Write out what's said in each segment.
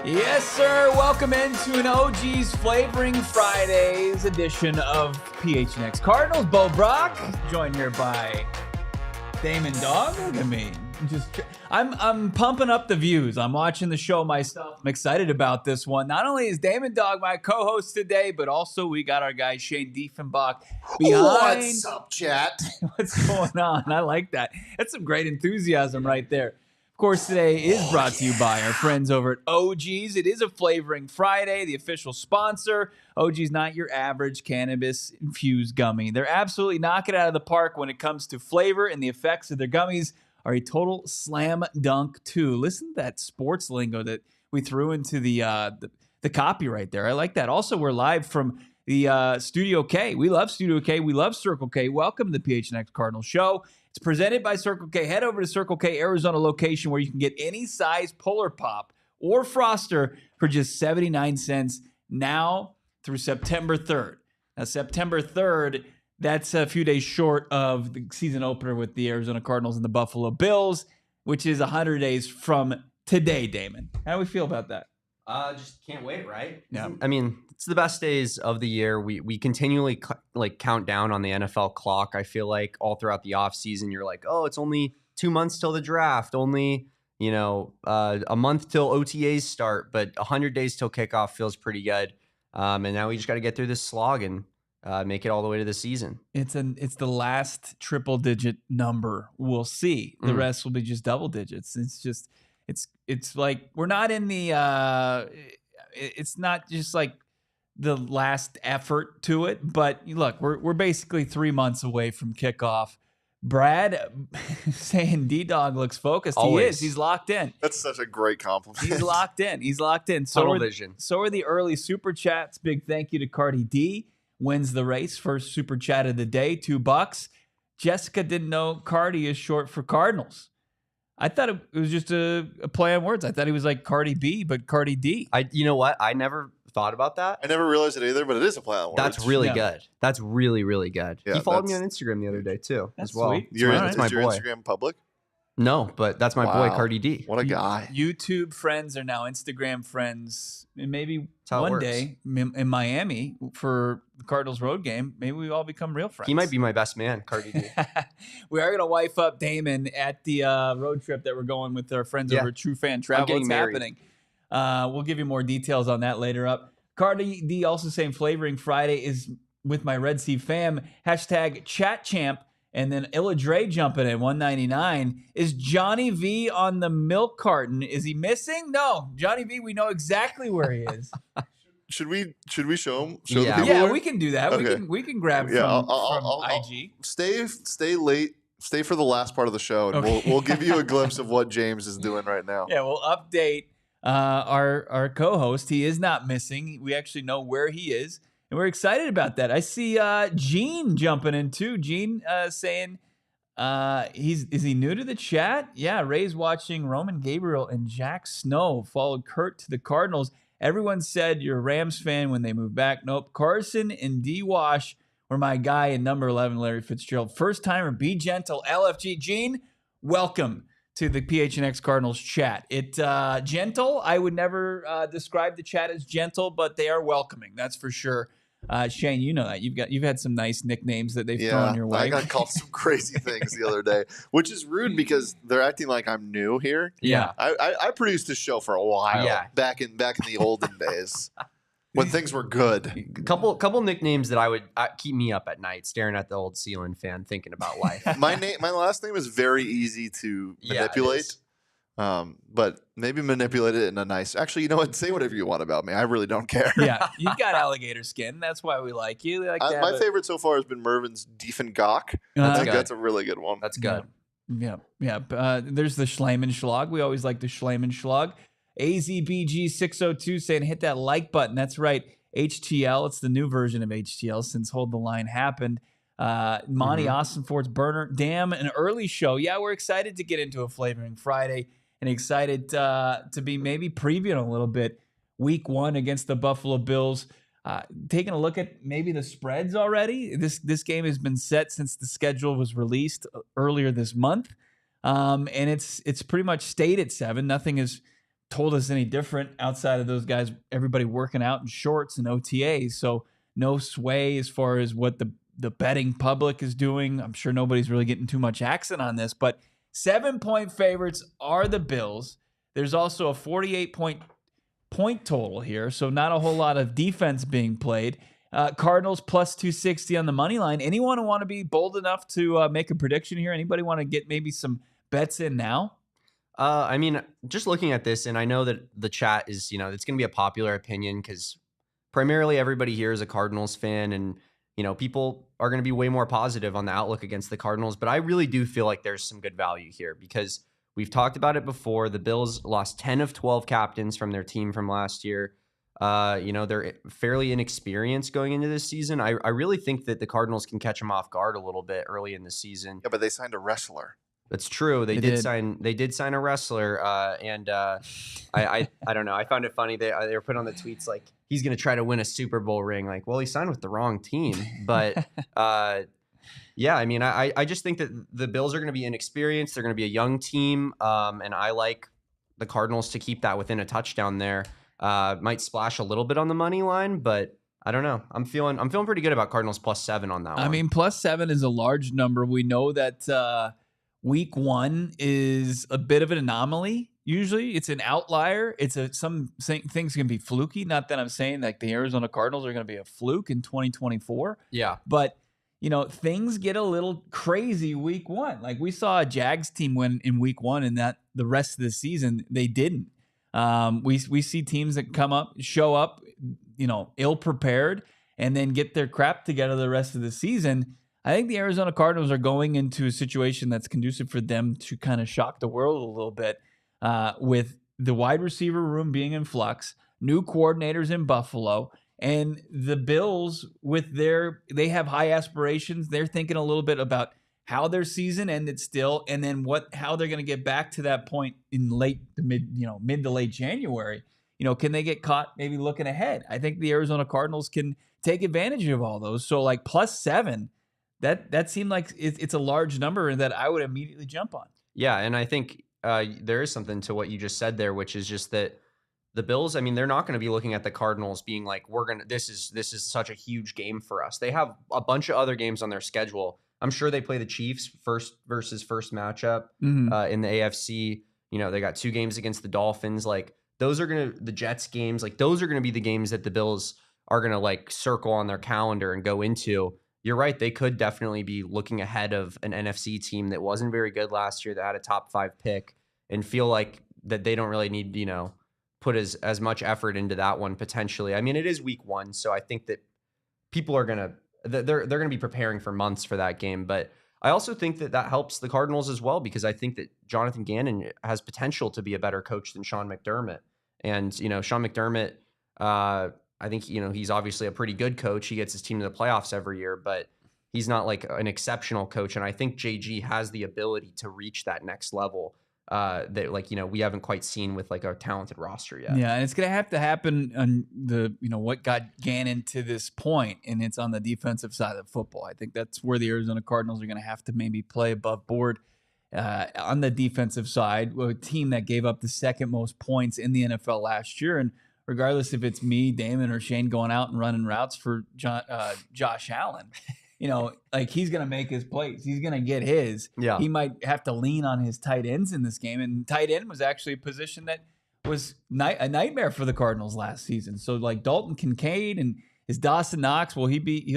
Yes, sir. Welcome into an OG's Flavoring Fridays edition of PHNX Cardinals. Brack, joined here by Damon, Dawg. Look at me. I'm pumping up the views. I'm watching the show myself. I'm excited about this one. Not only is Damon Dawg my co-host today, but also we got our guy Shane Dieffenbach behind. What's up, chat? What's going on? I like that. That's some great enthusiasm right there. Of course, today is brought to you by our friends over at OG's. It is a Flavoring Friday, the official sponsor. OG's not your average cannabis-infused gummy. They're absolutely knocking it out of the park when it comes to flavor, and the effects of their gummies are a total slam dunk, too. Listen to that sports lingo that we threw into the copy right there. I like that. Also, we're live from the Studio K. We love Studio K. We love Circle K. Welcome to the PHNX Cardinals Show. It's presented by Circle K. Head over to Circle K Arizona location where you can get any size Polar Pop or Froster for just 79 cents now through September 3rd. Now, September 3rd, that's a few days short of the season opener with the Arizona Cardinals and the Buffalo Bills, which is 100 days from today, Damon. How do we feel about that? Just can't wait, right? Yeah. I mean, it's the best days of the year. We continually count down on the NFL clock. I feel like all throughout the offseason, you're like, oh, it's only 2 months till the draft, only, a month till OTAs start, but 100 days till kickoff feels pretty good. And now we just got to get through this slog and make it all the way to the season. It's the last triple digit number we'll see. The rest will be just double digits. It's like we're not in the it's not just like the last effort to it, but look, we're basically 3 months away from kickoff. Brad saying D-Dog looks focused. Always. He is. He's locked in. That's such a great compliment. He's locked in. Tunnel vision. So are the early super chats. Big thank you to Cardi D. Wins the race. First super chat of the day, $2. Jessica didn't know Cardi is short for Cardinals. I thought it was just a play on words. I thought he was like Cardi B, but Cardi D. You know what? I never thought about that. I never realized it either, but it is a play on words. That's really good. That's really, really good. Yeah, he followed me on Instagram the other day, too, That's as well. sweet. That's my your boy. Instagram public? No, but that's my boy, Cardi D. What a guy. YouTube friends are now Instagram friends. And maybe how it one works. day in Miami for the Cardinals road game, maybe we all become real friends. He might be my best man, Cardi D. We are going to wife up Damon at the road trip that we're going with our friends over at True Fan Travel. getting It's married. happening. We'll give you more details on that later up. Cardi D also saying Flavoring Friday is with my Red Sea fam. Hashtag chat champ. And then Illa Dre jumping in, 199. Is Johnny V on the milk carton? Is he missing? No. Johnny V, we know exactly where he is. Should we show him? Show Yeah. the people Yeah, where? we can do that. Okay. We can grab Yeah, from I'll IG. Stay late. Stay for the last part of the show, and Okay. we'll give you a glimpse of what James is doing right now. Yeah, we'll update our co-host. He is not missing. We actually know where he is, and we're excited about that. I see Gene jumping in too. Gene saying is he new to the chat? Yeah, Ray's watching Roman Gabriel and Jack Snow followed Kurt to the Cardinals. Everyone said you're a Rams fan when they moved back. Nope. Carson and D. Wash were my guy in number 11, Larry Fitzgerald. First timer, be gentle. LFG. Gene, welcome to the PHNX Cardinals chat. Gentle, I would never describe the chat as gentle, but they are welcoming. That's for sure. Shane, you know that you've had some nice nicknames that they've thrown your way. I got called some crazy things the other day, which is rude because they're acting like I'm new here. Yeah. I produced this show for a while. Yeah. Back in the olden days when things were good. Couple nicknames that I would keep me up at night, staring at the old ceiling fan, thinking about life. My last name is very easy to Yeah, it manipulate. is. But maybe manipulate it in a nice. Actually, you know what? Say whatever you want about me. I really don't care. Yeah, you've got alligator skin. That's why we like you. We like to have My favorite so far has been Mervin's Dieffenbach. I think good. that's a really good one. That's good. Yeah. There's the Schleimenschlag. We always like the Schleimenschlag. AZBG602 saying hit that like button. That's right. HTL. It's the new version of HTL since Hold the Line happened. Monty Austin Ford's Burner. Damn, an early show. Yeah, we're excited to get into a Flavoring Friday and excited to be maybe previewing a little bit week 1 against the Buffalo Bills. Taking a look at maybe the spreads already. This game has been set since the schedule was released earlier this month. And it's pretty much stayed at 7. Nothing has told us any different outside of those guys, everybody working out in shorts and OTAs. So no sway as far as what the betting public is doing. I'm sure nobody's really getting too much accent on this, but 7-point favorites are the Bills. There's also a 48-point total here, so not a whole lot of defense being played. Cardinals plus 260 on the money line. Anyone want to be bold enough to make a prediction here? Anybody want to get maybe some bets in now? I mean, just looking at this, and I know that the chat is, it's going to be a popular opinion because primarily everybody here is a Cardinals fan, and people are going to be way more positive on the outlook against the Cardinals. But I really do feel like there's some good value here because we've talked about it before. The Bills lost 10 of 12 captains from their team from last year. They're fairly inexperienced going into this season. I really think that the Cardinals can catch them off guard a little bit early in the season. Yeah, but they signed a wrestler. That's true. They did sign a wrestler, and I don't know. I found it funny they were put on the tweets like he's going to try to win a Super Bowl ring. Like, well, he signed with the wrong team. But yeah, I mean, I just think that the Bills are going to be inexperienced. They're going to be a young team, and I like the Cardinals to keep that within a touchdown there. Might splash a little bit on the money line, but I don't know. I'm feeling pretty good about Cardinals plus 7 on that one. I mean, plus 7 is a large number. We know that week 1 is a bit of an anomaly. Usually it's an outlier. Some things can be fluky. Not that I'm saying like the Arizona Cardinals are going to be a fluke in 2024. Yeah. But, things get a little crazy week 1. Like we saw a Jags team win in week 1 and that the rest of the season they didn't. We see teams that show up, ill-prepared and then get their crap together the rest of the season. I think the Arizona Cardinals are going into a situation that's conducive for them to kind of shock the world a little bit with the wide receiver room being in flux, new coordinators in Buffalo, and the Bills they have high aspirations. They're thinking a little bit about how their season ended still, and then how they're going to get back to that point in mid to late January. Can they get caught maybe looking ahead? I think the Arizona Cardinals can take advantage of all those. So like plus 7. That seemed like it's a large number that I would immediately jump on. Yeah, and I think there is something to what you just said there, which is just that the Bills, I mean, they're not going to be looking at the Cardinals being like, this is such a huge game for us. They have a bunch of other games on their schedule. I'm sure they play the Chiefs first matchup in the AFC. They got 2 games against the Dolphins. Like the Jets games, like those are going to be the games that the Bills are going to like circle on their calendar and go into. You're right. They could definitely be looking ahead of an NFC team that wasn't very good last year, that had a top 5 pick, and feel like that they don't really need, put as much effort into that one potentially. I mean, it is week 1, so I think that people are they're going to be preparing for months for that game. But I also think that helps the Cardinals as well, because I think that Jonathan Gannon has potential to be a better coach than Sean McDermott. And, Sean McDermott, I think, he's obviously a pretty good coach. He gets his team to the playoffs every year, but he's not like an exceptional coach. And I think JG has the ability to reach that next level that we haven't quite seen with like a talented roster yet. Yeah, and it's going to have to happen on the, what got Gannon to this point, and it's on the defensive side of football. I think that's where the Arizona Cardinals are going to have to maybe play above board on the defensive side, a team that gave up the second most points in the NFL last year. And regardless if it's me, Damon, or Shane going out and running routes for Josh Allen, like he's going to make his plays. He's going to get his. Yeah. He might have to lean on his tight ends in this game. And tight end was actually a position that was a nightmare for the Cardinals last season. So like Dalton Kincaid and is Dawson Knox, he'll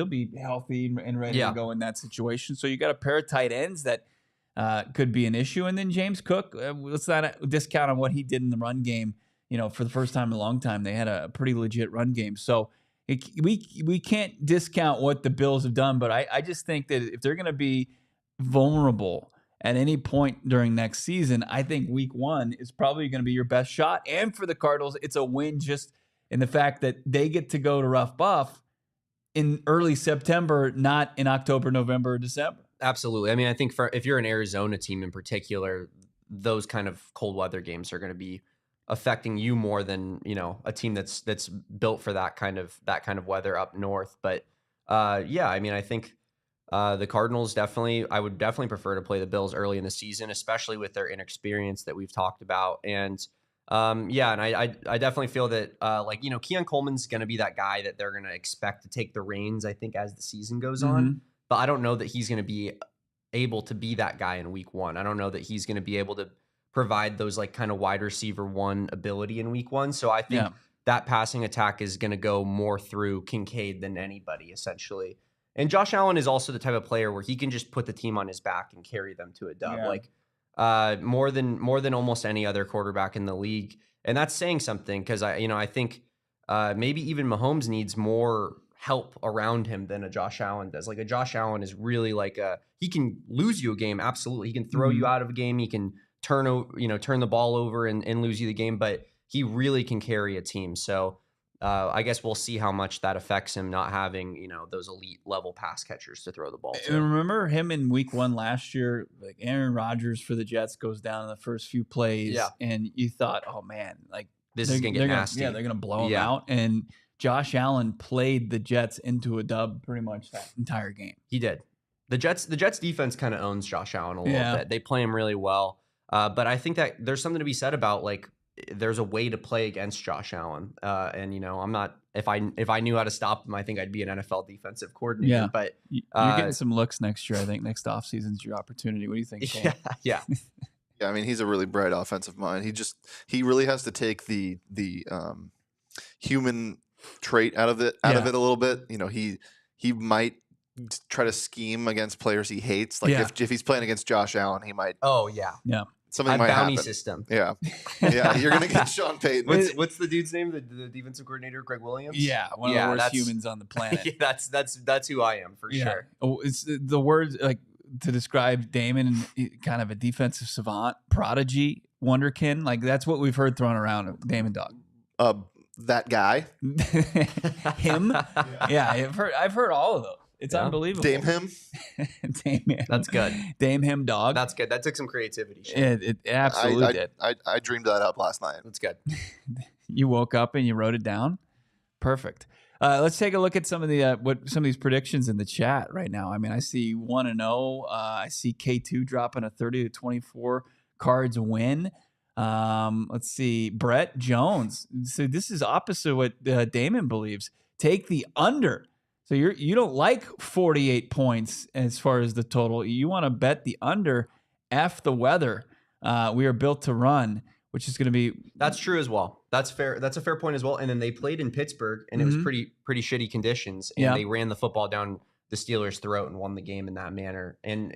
be healthy and ready to go in that situation. So you got a pair of tight ends that could be an issue. And then James Cook, let's not discount on what he did in the run game. For the first time in a long time, they had a pretty legit run game. So we can't discount what the Bills have done, but I just think that if they're going to be vulnerable at any point during next season, I think week 1 is probably going to be your best shot. And for the Cardinals, it's a win just in the fact that they get to go to Rough Buff in early September, not in October, November, or December. Absolutely. I mean, I think if you're an Arizona team in particular, those kind of cold weather games are going to be affecting you more than, a team that's built for that kind of weather up north. But yeah, I mean, I think the Cardinals I would definitely prefer to play the Bills early in the season, especially with their inexperience that we've talked about. And yeah, and I definitely feel that Keon Coleman's going to be that guy that they're going to expect to take the reins, I think, as the season goes on. But I don't know that he's going to be able to be that guy in week 1. I don't know that he's going to be able to provide those kind of wide receiver 1 ability in week 1. So I think that passing attack is going to go more through Kincaid than anybody, essentially. And Josh Allen is also the type of player where he can just put the team on his back and carry them to a dub, more than almost any other quarterback in the league. And that's saying something, because I think maybe even Mahomes needs more help around him than a Josh Allen does. Like a Josh Allen is really he can lose you a game, absolutely. He can throw you out of a game. He can turn the ball over and lose you the game, but he really can carry a team. So I guess we'll see how much that affects him not having, those elite level pass catchers to throw the ball to. And remember him in week 1 last year, Aaron Rodgers for the Jets goes down in the first few plays. Yeah. And you thought, oh man, this is going to get nasty. They're going to blow him out. And Josh Allen played the Jets into a dub pretty much that entire game. He did. The Jets defense kind of owns Josh Allen a little bit. They play him really well. But I think that there's something to be said about there's a way to play against Josh Allen. And I'm not, if I knew how to stop him, I think I'd be an NFL defensive coordinator. Yeah. But you're getting some looks next year. I think next offseason's your opportunity. What do you think, Shane? Yeah. Yeah, I mean, he's a really bright offensive mind. He really has to take the human trait out of it a little bit. He might try to scheme against players he hates. If he's playing against Josh Allen, he might. Oh yeah. Something might bounty happen. system. Yeah. You're gonna get Sean Payton. What's the dude's name? The defensive coordinator, Greg Williams. Yeah, one of the worst humans on the planet. Yeah, that's who I am for sure. Oh, it's the words to describe Damon, kind of a defensive savant, prodigy, wonderkin. That's what we've heard thrown around. Damon Dawg. That guy. Him. Yeah, I've heard all of those. It's unbelievable. Dame him. That's good. Dame him, Dawg. That's good. That took some creativity. It absolutely did. I dreamed that up last night. That's good. You woke up and you wrote it down. Perfect. Let's take a look at some of these predictions in the chat right now. I mean, I see 1-0. I see K2 dropping a 30-24 Cards win. Let's see. Brett Jones. So this is opposite what Damon believes. Take the under. So you don't like 48 points as far as the total. You want to bet the under. F the weather. We are built to run, which is going to be. That's true as well. That's fair. That's a fair point as well. And then they played in Pittsburgh, and it was pretty shitty conditions, and they ran the football down the Steelers' throat and won the game in that manner. And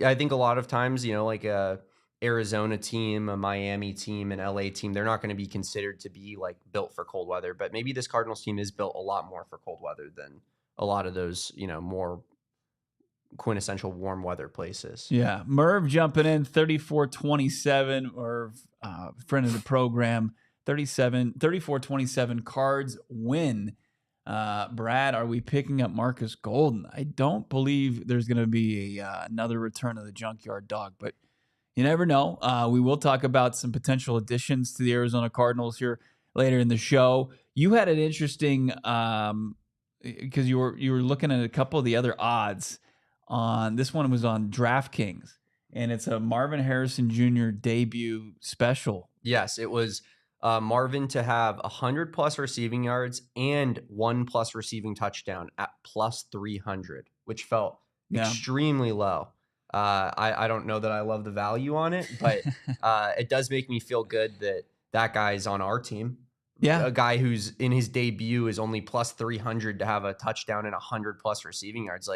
I think a lot of times, a Arizona team, a Miami team, an LA team, they're not going to be considered to be built for cold weather, but maybe this Cardinals team is built a lot more for cold weather than a lot of those, more quintessential warm weather places. Yeah. Merv jumping in 34-27, or friend of the program, 34-27 Cards win. Brad, are we picking up Marcus Golden? I don't believe there's going to be another return of the junkyard dog, but you never know. We will talk about some potential additions to the Arizona Cardinals here later in the show. You had an interesting, because you were looking at a couple of the other odds. This one was on DraftKings, and it's a Marvin Harrison Jr. debut special. Yes, it was Marvin to have 100+ receiving yards and 1+ receiving touchdown at +300, which felt extremely low. I don't know that I love the value on it, but it does make me feel good that guy's on our team. Yeah. A guy who's in his debut is only +300 to have a touchdown and 100+ receiving yards.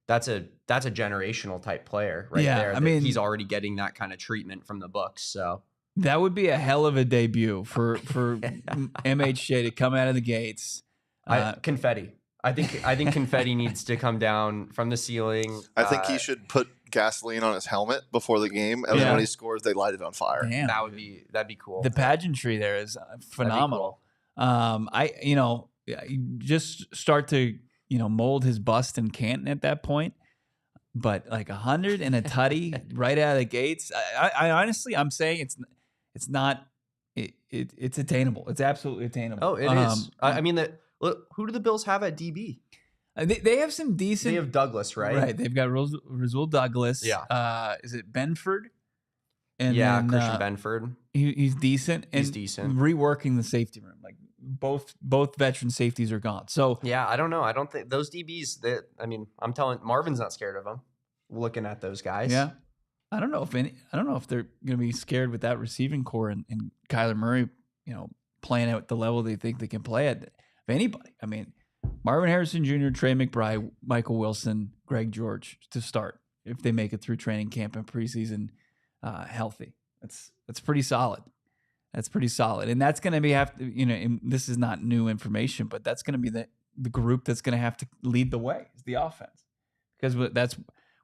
that's a generational type player right there. I mean, he's already getting that kind of treatment from the books. So that would be a hell of a debut for MHJ to come out of the gates. Confetti. I think confetti needs to come down from the ceiling. I think he should put gasoline on his helmet before the game, and then when he scores, they light it on fire. Damn. That'd be cool. The pageantry there is phenomenal. Cool. Just start to mold his bust in Canton at that point. But like 100 and a tutty right out of the gates, I honestly, I'm saying it's not. It's attainable. It's absolutely attainable. Oh, it is. I mean, who do the Bills have at DB? They have some decent. They have Douglas, right? Right. They've got Rasul Douglas. Yeah. Is it Benford? And then, Christian Benford. He's decent. He's decent. Reworking the safety room. Like both veteran safeties are gone. So yeah, I don't know. I don't think those DBs. I'm telling Marvin's not scared of them. Looking at those guys. Yeah. I don't know if they're going to be scared with that receiving core and Kyler Murray, playing at the level they think they can play at. If anybody, I mean, Marvin Harrison Jr., Trey McBride, Michael Wilson, Greg George to start if they make it through training camp and preseason healthy. That's pretty solid. That's pretty solid, and that's going to be and this is not new information, but that's going to be the group that's going to have to lead the way is the offense, because that's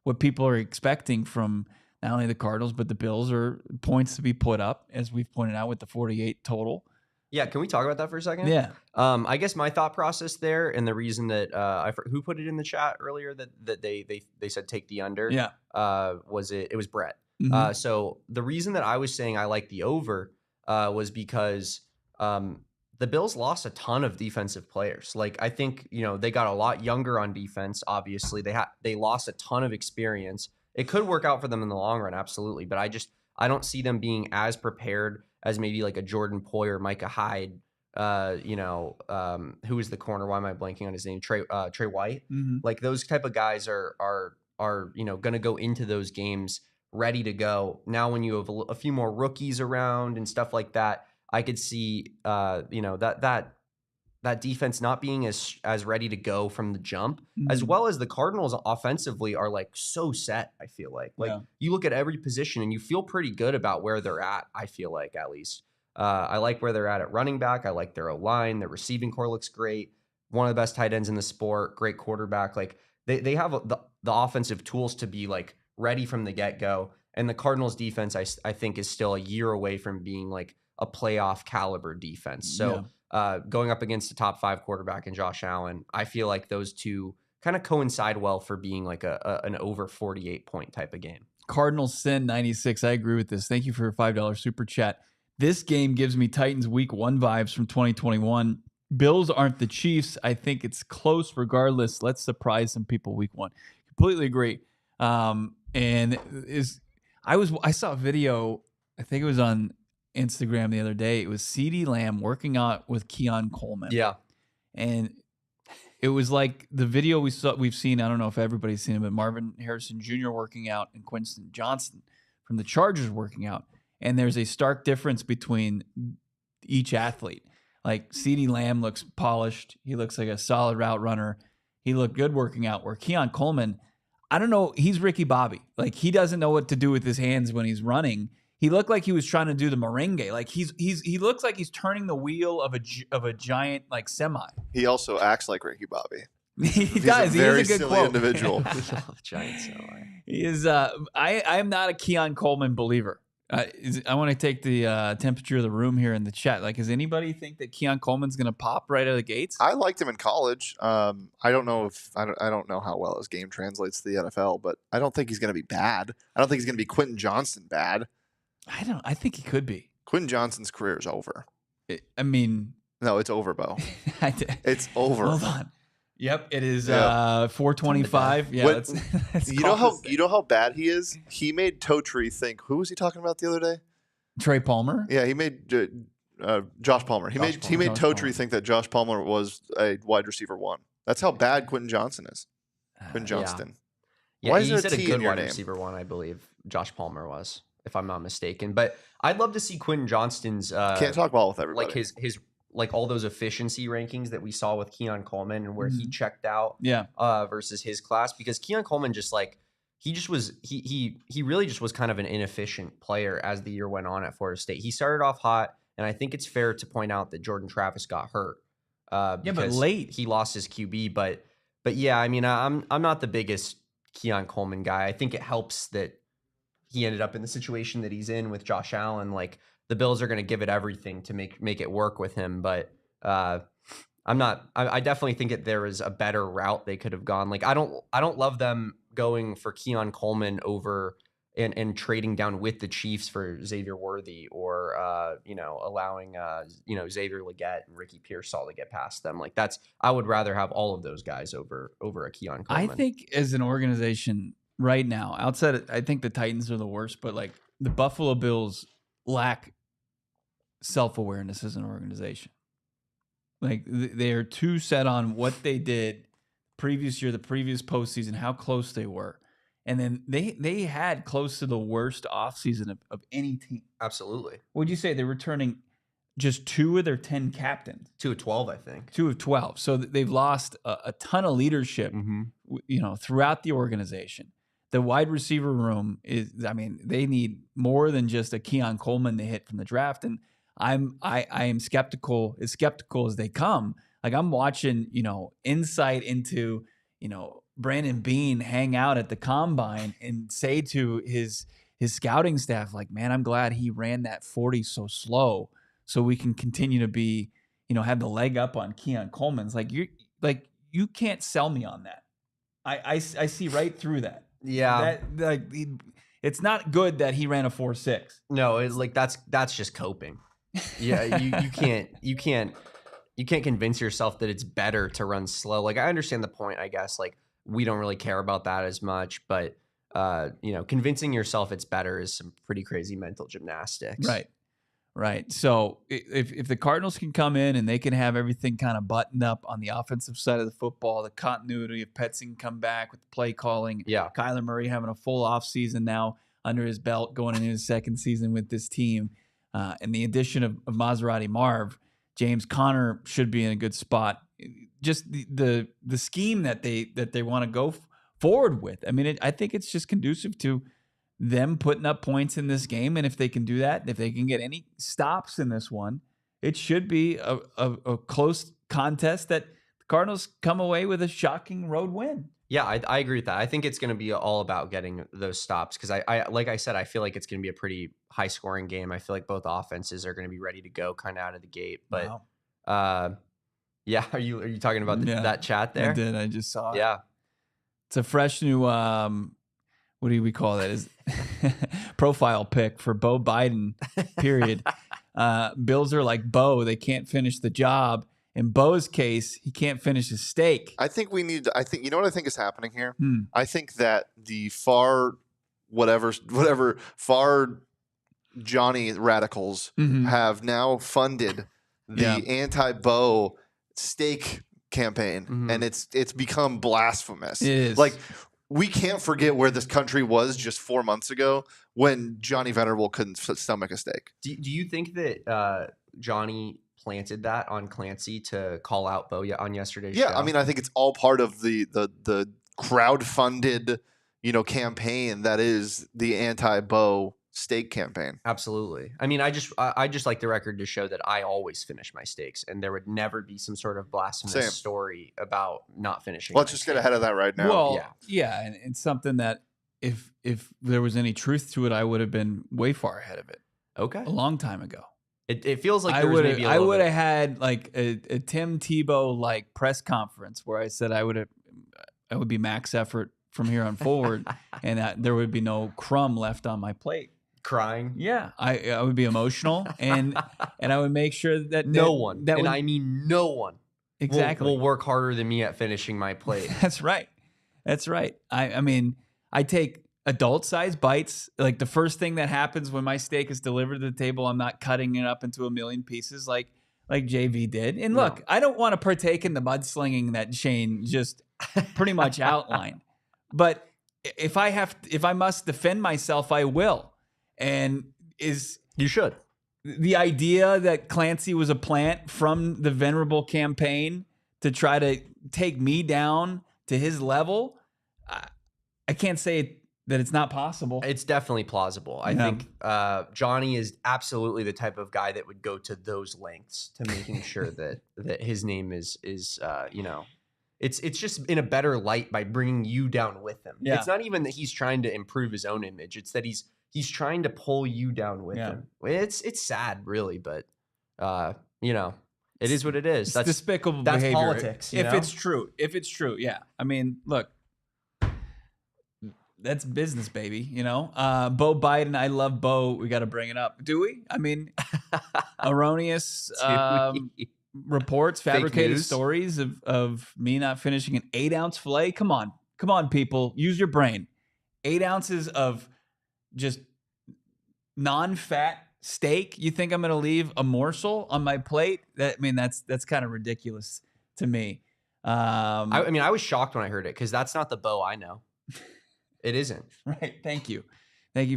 what people are expecting from not only the Cardinals but the Bills, are points to be put up, as we've pointed out with the 48 total. Yeah, can we talk about that for a second? Yeah. I guess my thought process there, and the reason that who put it in the chat earlier that they said take the under. Yeah. It was Brett. Mm-hmm. So the reason that I was saying I like the over was because the Bills lost a ton of defensive players. Like, I think they got a lot younger on defense. Obviously, they lost a ton of experience. It could work out for them in the long run, absolutely. But I don't see them being as prepared as maybe like a Jordan Poyer, Micah Hyde, who is the corner? Why am I blanking on his name? Trey White. Mm-hmm. Like, those type of guys are going to go into those games ready to go. Now, when you have a few more rookies around and stuff like that, I could see that defense not being as ready to go from the jump, mm-hmm. as well as the Cardinals offensively are like so set. I feel like you look at every position and you feel pretty good about where they're at. I feel like, at least I like where they're at running back. I like their O-line. Their receiving core looks great. One of the best tight ends in the sport. Great quarterback. Like, they have the offensive tools to be like ready from the get-go. And the Cardinals defense, I think, is still a year away from being like a playoff caliber defense. So going up against a top 5 quarterback in Josh Allen, I feel like those two kind of coincide well for being like an over 48 point type of game. Cardinals Sin 96. I agree with this. Thank you for your $5 super chat. This game gives me Titans week 1 vibes from 2021. Bills aren't the Chiefs. I think it's close regardless. Let's surprise some people week 1. Completely agree. I saw a video, I think it was on Instagram the other day. It was CeeDee Lamb working out with Keon Coleman. Yeah. And it was like the video we've seen, I don't know if everybody's seen it, but Marvin Harrison Jr. working out and Quinton Johnson from the Chargers working out. And there's a stark difference between each athlete. Like, CeeDee Lamb looks polished. He looks like a solid route runner. He looked good working out. Where Keon Coleman, I don't know, he's Ricky Bobby. Like, he doesn't know what to do with his hands when he's running. He looked like he was trying to do the merengue. Like, he looks like he's turning the wheel of a giant like semi. He also acts like Ricky Bobby. He does. He's a very he is a good silly quote. individual. Giant semi. He is. I am not a Keon Coleman believer. I want to take the temperature of the room here in the chat. Like, does anybody think that Keon Coleman's going to pop right out of the gates? I liked him in college. I don't know how well his game translates to the NFL, but I don't think he's going to be bad. I don't think he's going to be Quinton Johnson bad. I think he could be. Quinton Johnson's career is over. No, it's over, Bo. It's over. Hold on. Yep, it is 4:25. Yeah, you know how bad he is. He made Totri think. Who was he talking about the other day? Trey Palmer. Yeah, he made Josh Palmer. He made Totri think that Josh Palmer was a wide receiver 1. That's how bad Quinton Johnson is. Quinton Johnston. Yeah, why is there a T good in your wide name? receiver 1, I believe Josh Palmer was, if I'm not mistaken. But I'd love to see Quinton Johnston's. Can't talk ball with everybody. Like his like all those efficiency rankings that we saw with Keon Coleman and where he checked out versus his class, because Keon Coleman just like he really just was kind of an inefficient player as the year went on at Florida State. He started off hot, and I think it's fair to point out that Jordan Travis got hurt. But late he lost his QB, but yeah, I mean, I'm not the biggest Keon Coleman guy. I think it helps that he ended up in the situation that he's in with Josh Allen. Like, the Bills are going to give it everything to make it work with him, but I definitely think that there is a better route they could have gone. Like, I don't love them going for Keon Coleman over and trading down with the Chiefs for Xavier Worthy, or allowing Xavier Legette and Ricky Pearsall to get past them. Like, I would rather have all of those guys over a Keon Coleman. I think as an organization right now, I think the Titans are the worst, but like the Buffalo Bills lack self-awareness as an organization. Like, they are too set on what they did previous year, the previous postseason, how close they were. And then they had close to the worst offseason of any team. Absolutely. Would you say they're returning just 2 of their 10 captains? 2 of 12, I think. 2 of 12. So they've lost a ton of leadership, throughout the organization. The wide receiver room they need more than just a Keon Coleman to hit from the draft. And I am skeptical as they come. Like, I'm watching, insight into, Brandon Beane hang out at the combine and say to his scouting staff, like, man, I'm glad he ran that 40 so slow so we can continue to be, have the leg up on Keon Coleman's. You can't sell me on that. I see right through that. Yeah. It's not good that he ran a 4.6. No, it's like that's just coping. Yeah, you can't convince yourself that it's better to run slow. Like, I understand the point, I guess. Like, we don't really care about that as much, but convincing yourself it's better is some pretty crazy mental gymnastics. Right. So if the Cardinals can come in and they can have everything kind of buttoned up on the offensive side of the football, the continuity of Petzing come back with the play calling, Kyler Murray having a full offseason now under his belt going into his second season with this team, and the addition of Maserati Marv, James Conner should be in a good spot. Just the scheme that they want to go forward with. I mean, I think it's just conducive to them putting up points in this game, and if they can do that, if they can get any stops in this one, it should be a close contest that the Cardinals come away with a shocking road win. Yeah, I agree with that. I think it's going to be all about getting those stops, because I like I said, I feel like it's going to be a pretty high scoring game. I feel like both offenses are going to be ready to go kind of out of the gate. But yeah, are you talking about that chat there? I did. I just saw it. Yeah, it's a fresh new what do we call that? Is profile pic for Bo Biden. Period. Bills are like Bo; they can't finish the job. In Bo's case, he can't finish his steak. I think you know what I think is happening here? I think that the far Johnny radicals have now funded the anti-Bo steak campaign, and it's become blasphemous. It is. Like, we can't forget where this country was just 4 months ago when Johnny Venerable couldn't stomach a steak. Do you think that Johnny planted that on Clancy to call out Bo on yesterday's show? Yeah, I mean, I think it's all part of the crowd-funded, campaign that is the anti-Bo steak campaign. Absolutely. I mean, I just like the record to show that I always finish my steaks, and there would never be some sort of blasphemous story about not finishing. Let's just get ahead of that right now. Well, yeah, and it's something that if there was any truth to it, I would have been way far ahead of it. Okay, a long time ago. It feels like I would have had like a Tim Tebow like press conference where I said I would be max effort from here on forward, and that there would be no crumb left on my plate. Crying, yeah, I would be emotional, and I would make sure that no one, I mean no one, exactly, will work harder than me at finishing my plate. That's right. I mean, I take adult size bites. Like, the first thing that happens when my steak is delivered to the table, I'm not cutting it up into a million pieces like JV did. And look, I don't want to partake in the mudslinging that Shane just pretty much outlined. But if I must defend myself, I will. And you should. the idea that Clancy was a plant from the Venerable campaign to try to take me down to his level, I can't say that it's not possible. It's definitely plausible. I think Johnny is absolutely the type of guy that would go to those lengths to making sure that his name is it's just in a better light by bringing you down with him. Yeah. It's not even that he's trying to improve his own image. It's that he's trying to pull you down with him. It's sad, really, but it is what it is. That's despicable behavior. That's politics. If it's true, yeah. I mean, look, that's business, baby. Bo Biden. I love Bo. We got to bring it up. Do we? I mean, erroneous reports, fabricated stories of me not finishing an 8-ounce filet. Come on, people. Use your brain. 8 ounces of just non-fat steak. You think I'm going to leave a morsel on my plate? That's kind of ridiculous to me. I was shocked when I heard it because that's not the Bo I know. It isn't. Right. Thank you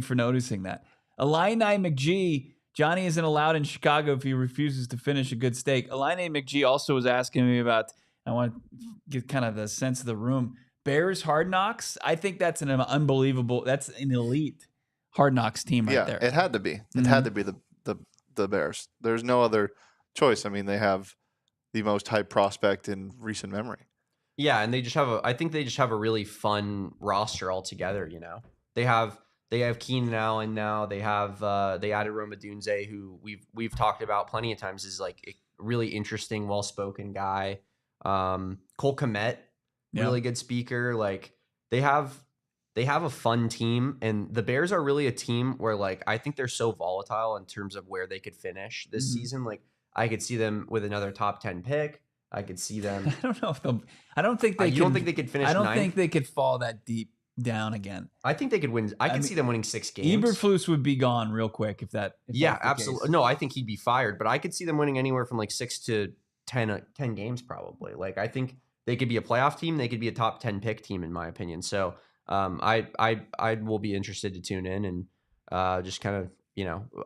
for noticing that. Illini McGee, Johnny isn't allowed in Chicago if he refuses to finish a good steak. Illini McGee also was asking me about, I want to get kind of the sense of the room, Bears Hard Knocks. I think that's an elite Hard Knocks team right there. It had to be. It had to be the Bears. There's no other choice. I mean, they have the most hyped prospect in recent memory. Yeah, and I think they just have a really fun roster altogether, They have Keenan Allen now. They added Roma Dunze, who we've talked about plenty of times, is like a really interesting, well-spoken guy. Cole Kmet, really good speaker. Like they have a fun team, and the Bears are really a team where like I think they're so volatile in terms of where they could finish this season. Like I could see them with another top 10 pick. I could see them. I don't know if they'll. I don't think they. You don't think they could finish? I don't ninth? think they could fall that deep down again. I think they could win. I can see them winning 6 games. Eberflus would be gone real quick if that. Yeah, absolutely. No, I think he'd be fired, but I could see them winning anywhere from like 6 to 10 games probably. Like I think they could be a playoff team. They could be a top 10 pick team in my opinion. So I will be interested to tune in and just kind of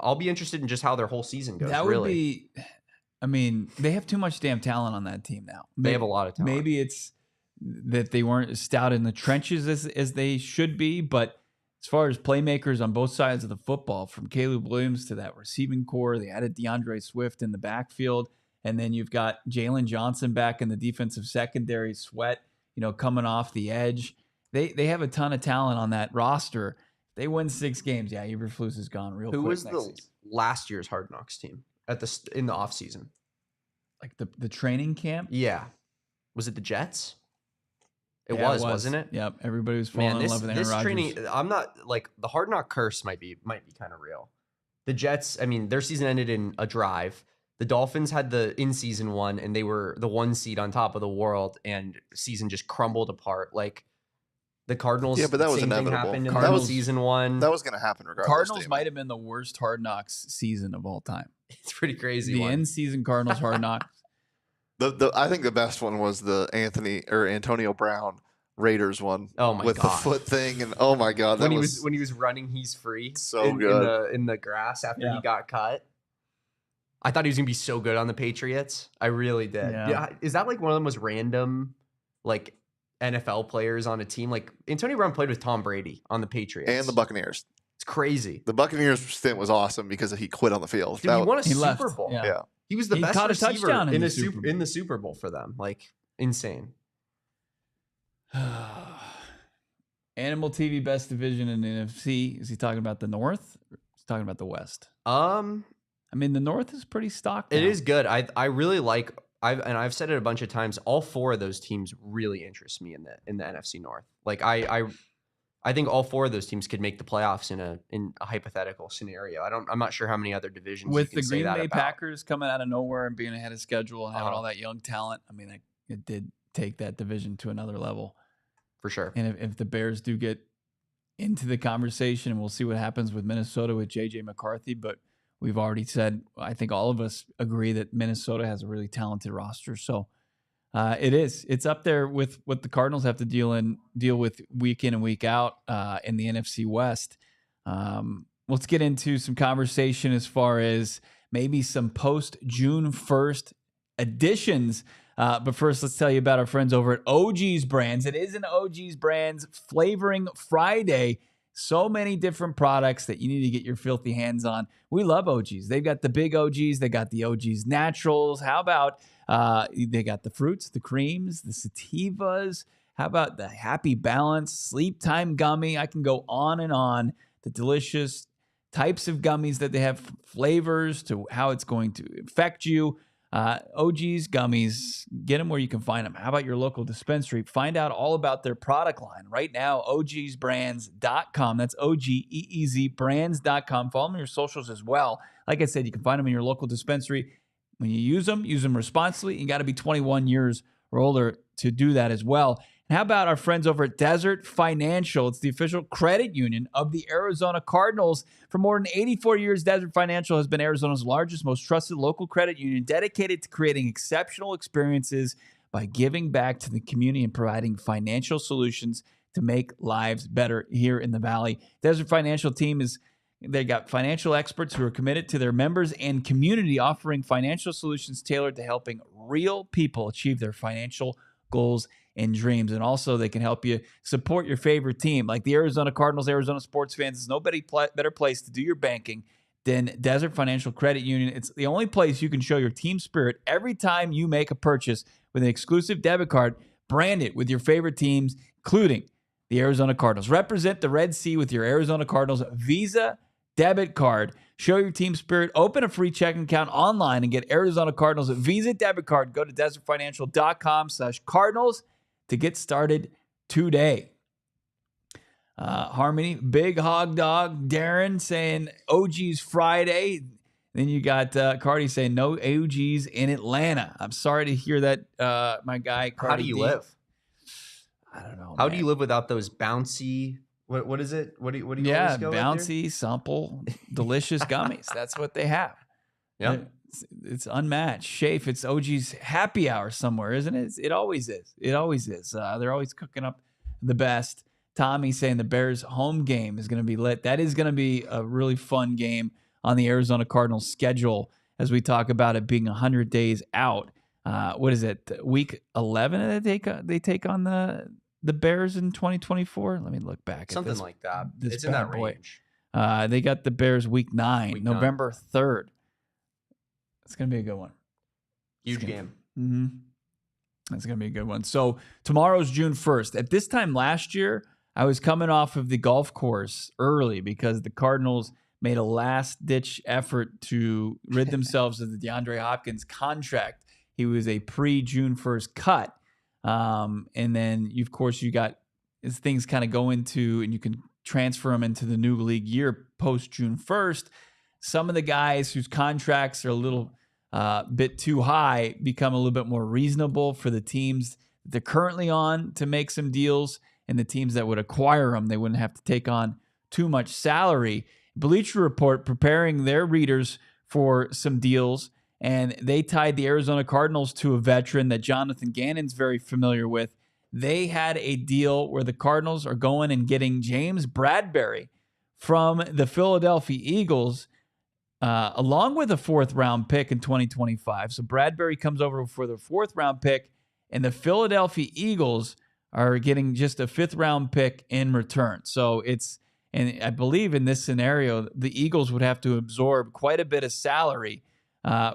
I'll be interested in just how their whole season goes. That would be. I mean, they have too much damn talent on that team now. They have a lot of talent. Maybe it's that they weren't as stout in the trenches as they should be, but as far as playmakers on both sides of the football, from Caleb Williams to that receiving core, they added DeAndre Swift in the backfield, and then you've got Jalen Johnson back in the defensive secondary, Sweat, coming off the edge. They have a ton of talent on that roster. They win 6 games. Yeah, Eberflus is gone real quick. Who was the last year's Hard Knocks team? In the off season, like the training camp. Yeah, was it the Jets? It was, wasn't it? Yep. Everybody was falling in love with Aaron Rodgers. Training. I'm not like the Hard Knock curse might be kind of real. The Jets. I mean, their season ended in a drive. The Dolphins had the in-season one, and they were the 1 seed on top of the world, and season just crumbled apart. Like the Cardinals. Yeah, but that was same inevitable. Thing happened in that was season 1. That was going to happen regardless. Cardinals might have been the worst Hard Knocks season of all time. It's pretty crazy. The in-season Cardinals Hard Knocks. I think the best one was the Antonio Brown Raiders one. Oh my with god, the foot thing, and oh my god, when he was running, he's free. So good in the grass after he got cut. I thought he was gonna be so good on the Patriots. I really did. Yeah. Is that like one of the most random like NFL players on a team? Like Antonio Brown played with Tom Brady on the Patriots and the Buccaneers. It's crazy. The Buccaneers stint was awesome because he quit on the field. Dude, he won a Super Bowl. Yeah. He was the best receiver touchdown in the Super Bowl for them. Like insane. Animal TV best division in the NFC. Is he talking about the North? Or is he talking about the West? I mean, the North is pretty stocked now. It is good. I really like. I've said it a bunch of times. All 4 of those teams really interest me in the NFC North. Like I think all 4 of those teams could make the playoffs in a hypothetical scenario. I'm not sure how many other divisions with you can the Green Bay about. Packers coming out of nowhere and being ahead of schedule and having all that young talent. I mean, it did take that division to another level for sure. And if the Bears do get into the conversation, and we'll see what happens with Minnesota with JJ McCarthy, but we've already said, I think all of us agree that Minnesota has a really talented roster. So it's up there with what the Cardinals have to deal with week in and week out in the NFC West. let's get into some conversation as far as maybe some post-June 1st additions. But first, let's tell you about our friends over at OG's Brands. It is an OG's Brands Flavoring Friday. So many different products that you need to get your filthy hands on. We love OG's. They've got the big OG's. They got the OG's Naturals. How about they got the fruits, the creams, the sativas. How about the Happy Balance Sleep Time Gummy? I can go on and on. The delicious types of gummies that they have, flavors to how it's going to affect you. OG's Gummies, get them where you can find them. How about your local dispensary? Find out all about their product line right now, ogsbrands.com. That's OGEEZ brands.com. Follow them on your socials as well. Like I said, you can find them in your local dispensary. When you use them responsibly. You got to be 21 years or older to do that as well. And how about our friends over at Desert Financial? It's the official credit union of the Arizona Cardinals. For more than 84 years, Desert Financial has been Arizona's largest, most trusted local credit union, dedicated to creating exceptional experiences by giving back to the community and providing financial solutions to make lives better here in the Valley. Desert Financial team they got financial experts who are committed to their members and community, offering financial solutions tailored to helping real people achieve their financial goals and dreams. And also they can help you support your favorite team like the Arizona Cardinals. Arizona sports fans, there's no better place to do your banking than Desert Financial Credit Union. It's the only place you can show your team spirit every time you make a purchase with an exclusive debit card branded with your favorite teams, including the Arizona Cardinals. Represent the Red Sea with your Arizona Cardinals Visa debit card. Show your team spirit. Open a free checking account online and get Arizona Cardinals Visa debit card. Go to desertfinancial.com/Cardinals to get started today. Harmony, Big Hog Dog, Darren saying OG's Friday. Then you got Cardi saying no OG's in Atlanta. I'm sorry to hear that, my guy. Cardi How do you live? I don't know. How do you live without those bouncy? What is it? What do you always go with bouncy, supple, delicious gummies. That's what they have. Yeah. It's unmatched. Shafe, it's OG's happy hour somewhere, isn't it? It always is. It always is. They're always cooking up the best. Tommy saying the Bears home game is going to be lit. That is going to be a really fun game on the Arizona Cardinals schedule as we talk about it being 100 days out. What is it? Week 11 they take on the Bears in 2024. Let me look back. Something at like that. This it's in that range. They got the Bears week 9, November 3rd. It's going to be a good one. Huge game. Mm-hmm. That's going to be a good one. So tomorrow's June 1st. At this time last year, I was coming off of the golf course early because the Cardinals made a last-ditch effort to rid themselves of the DeAndre Hopkins contract. He was a pre-June 1st cut. And then, of course, you got as things kind of go into and you can transfer them into the new league year post-June 1st. Some of the guys whose contracts are a little bit too high become a little bit more reasonable for the teams that they're currently on to make some deals, and the teams that would acquire them, they wouldn't have to take on too much salary. Bleacher Report preparing their readers for some deals, and they tied the Arizona Cardinals to a veteran that Jonathan Gannon's very familiar with. They had a deal where the Cardinals are going and getting James Bradberry from the Philadelphia Eagles, along with a 4th-round pick in 2025. So Bradberry comes over for the 4th-round pick, and the Philadelphia Eagles are getting just a 5th-round pick in return. So and I believe in this scenario, the Eagles would have to absorb quite a bit of salary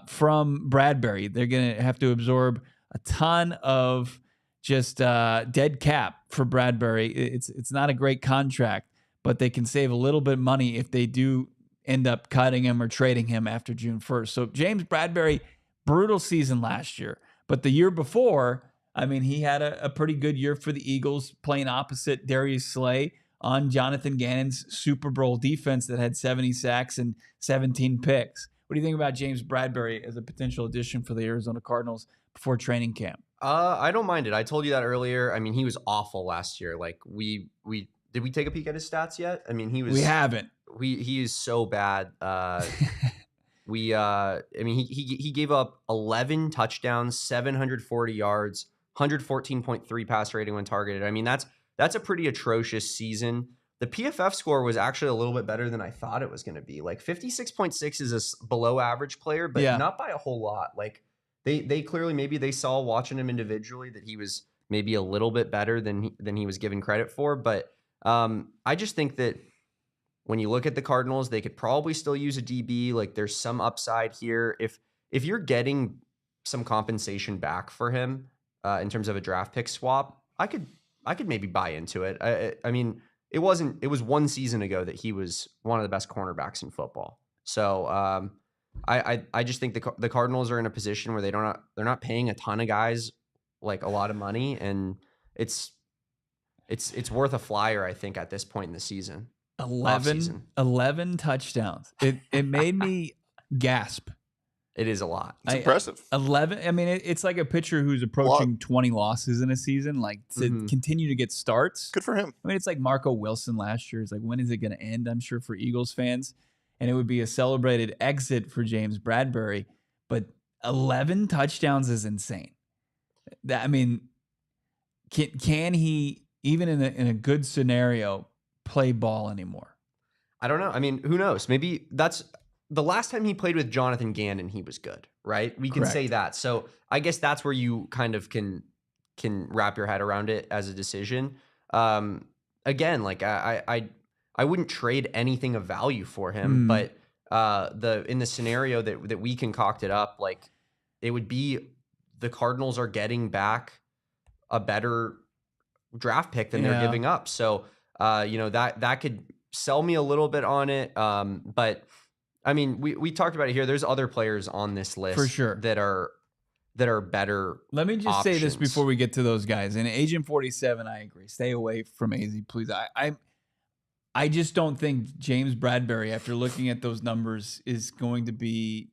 from Bradberry. They're going to have to absorb a ton of just dead cap for Bradberry. It's not a great contract, but they can save a little bit of money if they do end up cutting him or trading him after June 1st. So James Bradberry, brutal season last year. But the year before, I mean, he had a pretty good year for the Eagles, playing opposite Darius Slay on Jonathan Gannon's Super Bowl defense that had 70 sacks and 17 picks. What do you think about James Bradberry as a potential addition for the Arizona Cardinals before training camp? I don't mind it. I told you that earlier. I mean, he was awful last year. Like did we take a peek at his stats yet? I mean, we haven't. He is so bad. He gave up 11 touchdowns, 740 yards, 114.3 pass rating when targeted. I mean, that's a pretty atrocious season the PFF score was actually a little bit better than I thought it was going to be. Like 56.6 is a below average player, but not by a whole lot. Like they clearly, maybe they saw watching him individually that he was maybe a little bit better than he was given credit for. But I just think that when you look at the Cardinals, they could probably still use a DB. Like there's some upside here. If you're getting some compensation back for him in terms of a draft pick swap, I could maybe buy into it. I mean, it was 1 season ago that he was one of the best cornerbacks in football. So I just think the Cardinals are in a position where they're not paying a ton of guys like a lot of money, and it's worth a flyer, I think, at this point in the season. 11 touchdowns. It made me gasp. It is a lot. It's impressive. 11. I mean, it's like a pitcher who's approaching 20 losses in a season. Like to continue to get starts. Good for him. I mean, it's like Marco Wilson last year. It's like, when is it going to end? I'm sure for Eagles fans, and it would be a celebrated exit for James Bradberry. But 11 touchdowns is insane. I mean, can he, even in a good scenario, play ball anymore? I don't know. I mean, who knows? Maybe that's the last time he played with Jonathan Gannon, he was good, right? We can say that. So I guess that's where you kind of can wrap your head around it as a decision. Again, like I wouldn't trade anything of value for him, but in the scenario that we concocted up, like it would be the Cardinals are getting back a better draft pick than they're giving up. So that could sell me a little bit on it. But I mean, we talked about it here. There's other players on this list for sure that are better. Let me just say this before we get to those guys. And Agent 47, I agree. Stay away from AZ, please. I just don't think James Bradberry, after looking at those numbers, is going to be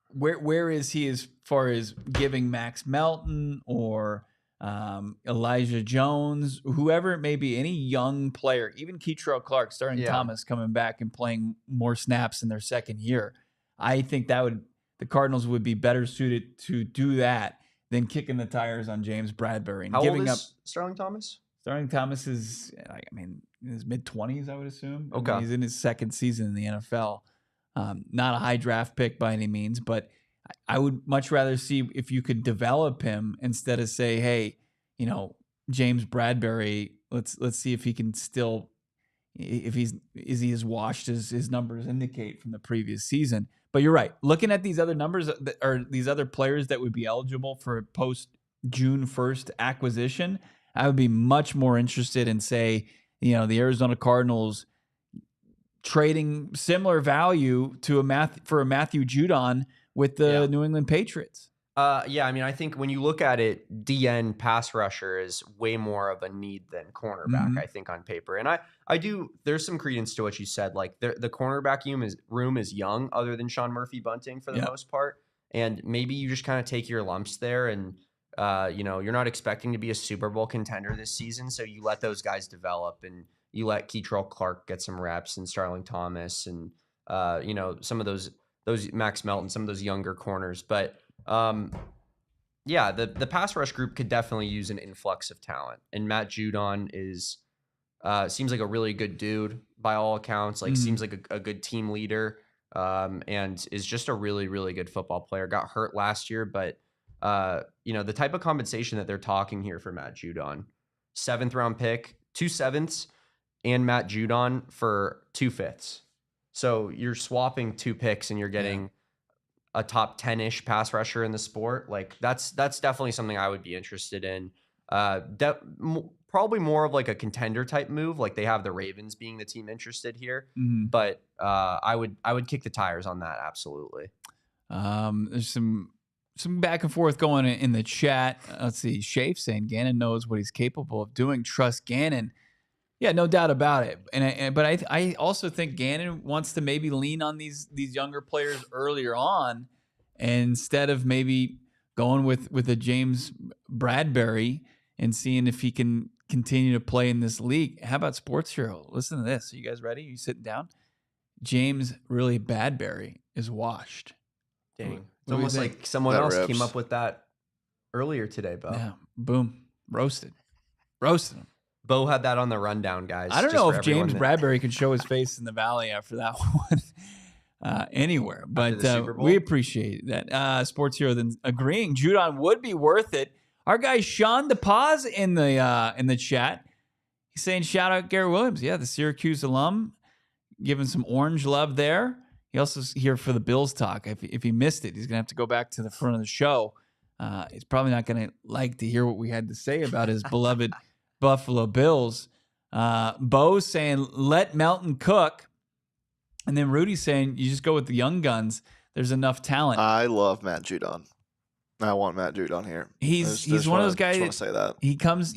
where is he as far as giving Max Melton or Elijah Jones, whoever it may be, any young player, even Keitrell Clark, starting Thomas coming back and playing more snaps in their second year. I think the Cardinals would be better suited to do that than kicking the tires on James Bradberry and How giving old up. is Sterling Thomas? Sterling Thomas is, in his mid-20s, I would assume. Okay. I mean, he's in his second season in the NFL. Not a high draft pick by any means, but I would much rather see if you could develop him instead of say, hey, James Bradberry, let's see if he can still, is he as washed as his numbers indicate from the previous season. But you're right. Looking at these other numbers or these other players that would be eligible for a post June 1st acquisition, I would be much more interested in, say, the Arizona Cardinals trading similar value to for a Matthew Judon with the New England Patriots. I mean, I think when you look at it, DN pass rusher is way more of a need than cornerback, I think, on paper. And I do, there's some credence to what you said. Like the cornerback room is young, other than Sean Murphy-Bunting for the most part. And maybe you just kind of take your lumps there and, you're not expecting to be a Super Bowl contender this season. So you let those guys develop and you let Keitrell Clark get some reps and Sterling Thomas and, some of those Max Melton, some of those younger corners. But, the pass rush group could definitely use an influx of talent, and Matt Judon seems like a really good dude by all accounts. Like seems like a good team leader, and is just a really, really good football player. Got hurt last year, but the type of compensation that they're talking here for Matt Judon, 7th round pick, 2 7ths, and Matt Judon for 2 5ths. So you're swapping 2 picks and you're getting a top 10-ish pass rusher in the sport. Like that's definitely something I would be interested in. Probably more of like a contender type move. Like they have the Ravens being the team interested here, but I would kick the tires on that. Absolutely. There's some back and forth going in the chat. Let's see. Shafe saying Gannon knows what he's capable of doing. Trust Gannon. Yeah, no doubt about it. But I also think Gannon wants to maybe lean on these younger players earlier on, instead of maybe going with a James Bradberry and seeing if he can continue to play in this league. How about Sports Hero? Listen to this. Are you guys ready? Are you sitting down? James really Bradberry is washed. Dang. It's almost like someone else came up with that earlier today, Bo. Yeah. Boom. Roasted him. Bo had that on the rundown, guys. I don't just know for if James everyone Bradberry could show his face in the Valley after that one anywhere, but the Super Bowl? we appreciate that. Sports Hero then agreeing Judon would be worth it. Our guy Sean DePaz in the chat, he's saying shout out Gary Williams, yeah, the Syracuse alum, giving some orange love there. He also is here for the Bills talk. If he missed it, he's gonna have to go back to the front of the show. He's probably not gonna like to hear what we had to say about his beloved Buffalo Bills. Bo saying let Melton cook, and then Rudy saying you just go with the young guns. There's enough talent. I love Matt Judon. I want Matt Judon here. He's one of those guys that say that. He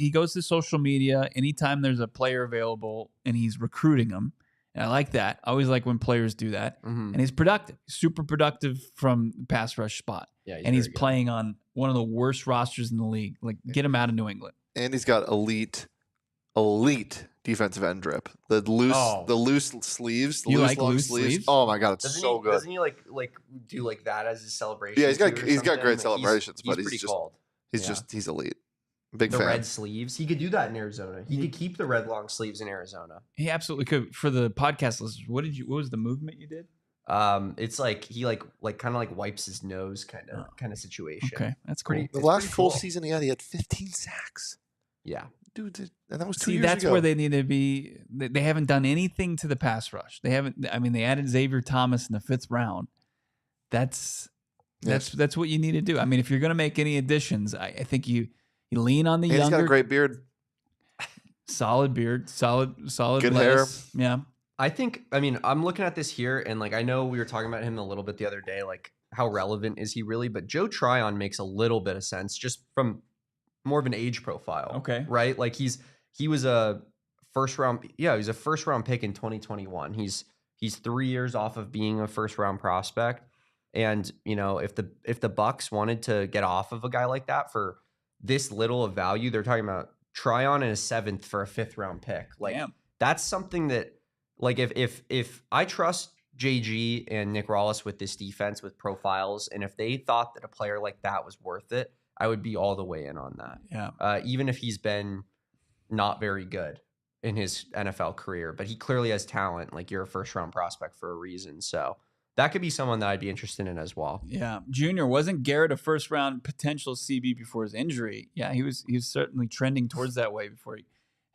goes to social media anytime there's a player available and he's recruiting them. And I like that. I always like when players do that. Mm-hmm. And he's productive. Super productive from the pass rush spot. Yeah, he's playing on one of the worst rosters in the league. Like, get him out of New England. And he's got elite defensive end drip. The loose sleeves. You like loose sleeves? Oh my god, it's so good. Doesn't he like do like that as his celebration? Yeah, he's got great Like, celebrations, but pretty he's just cold. he's elite. Big fan. The red sleeves. He could do that in Arizona. He could keep the red long sleeves in Arizona. He absolutely could. For the podcast listeners, what was the movement you did? It's like he like kind of like wipes his nose kind of situation. Okay, that's cool. The last full season he had 15 sacks. Yeah. Dude, and that was 2 years that's ago. where they need to be. They haven't done anything to the pass rush. They haven't. I mean, they added Xavier Thomas in the 5th round. That's what you need to do. I mean, if you're going to make any additions, I think you lean on the younger. He's got a great beard. Solid beard, solid good lettuce. hair. Yeah. I mean, I'm looking at this here, and like I know we were talking about him a little bit the other day, like how relevant is he really? But Joe Tryon makes a little bit of sense just from more of an age profile. Okay. Right? Like he was a first round pick in 2021. He's 3 years off of being a first round prospect. And, you know, if the Bucks wanted to get off of a guy like that for this little of value, they're talking about Tryon in a 7th for a 5th round pick. Like that's something that like if I trust JG and Nick Rawlis with this defense with profiles, and if they thought that a player like that was worth it, I would be all the way in on that. Yeah. Even if he's been not very good in his NFL career, but he clearly has talent. Like you're a first round prospect for a reason. So that could be someone that I'd be interested in as well. Yeah. Junior, wasn't Garrett a first round potential CB before his injury? Yeah, he was certainly trending towards that way before he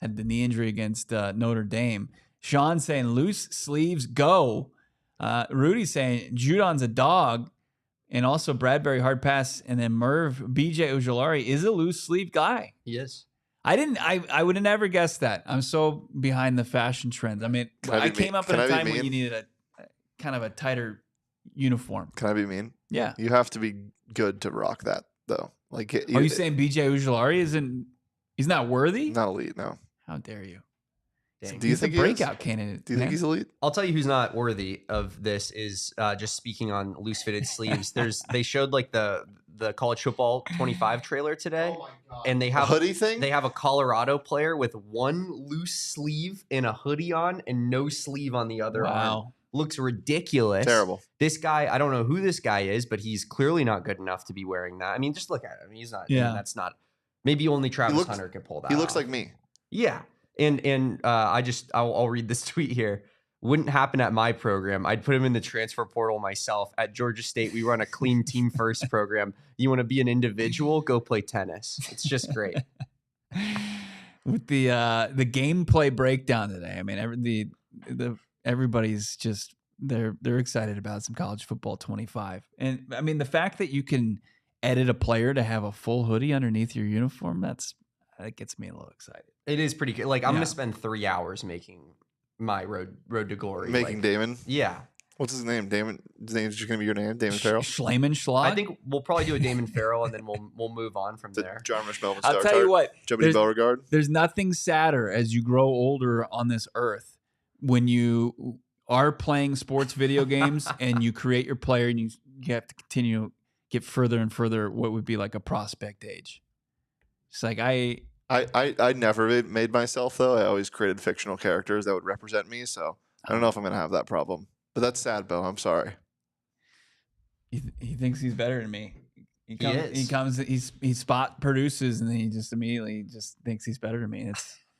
had the knee injury against Notre Dame. Sean saying loose sleeves go. Rudy saying Judon's a dog. And also Bradberry hard pass, and then Merv BJ Ojolari is a loose sleeve guy. He is. I would have never guessed that. I'm so behind the fashion trends. I mean, I came up at a time when you needed a kind of a tighter uniform. Can I be mean? Yeah. You have to be good to rock that though. Like, are you saying BJ Ojolari he's not worthy? Not elite, no. How dare you? Dang. Do you think he's a breakout candidate? Do you think he's elite? I'll tell you who's not worthy of this is just speaking on loose fitted sleeves. They showed like the college football 25 trailer today, and they have a hoodie thing. They have a Colorado player with one loose sleeve and a hoodie on, and no sleeve on the other arm. Looks ridiculous. Terrible. This guy, I don't know who this guy is, but he's clearly not good enough to be wearing that. I mean, just look at him. He's not. Yeah. I mean, that's not. Maybe only Travis Hunter can pull that. He looks off. like me. Yeah. And I'll read this tweet here. Wouldn't happen at my program. I'd put him in the transfer portal myself. At Georgia State, we run a clean team first program. You want to be an individual? Go play tennis. It's just great. With the gameplay breakdown today, I mean, everybody's just they're excited about some college football 25, and I mean the fact that you can edit a player to have a full hoodie underneath your uniform, that gets me a little excited. It is pretty good. Like I'm gonna spend 3 hours making my road to glory. Making Damon. Yeah. What's his name? Damon. His name's just gonna be your name, Damon Farrell. Schleiman. I think we'll probably do a Damon Farrell, and then we'll move on from there. John Melvin. I'll tell you what. Beauregard. There's nothing sadder as you grow older on this earth when you are playing sports video games and you create your player and you have to continue to get further and further what would be like a prospect age. It's like I never made myself though. I always created fictional characters that would represent me. So I don't know if I'm gonna have that problem. But that's sad, Bo. I'm sorry. He thinks he's better than me. He spot produces, and then he just immediately just thinks he's better than me.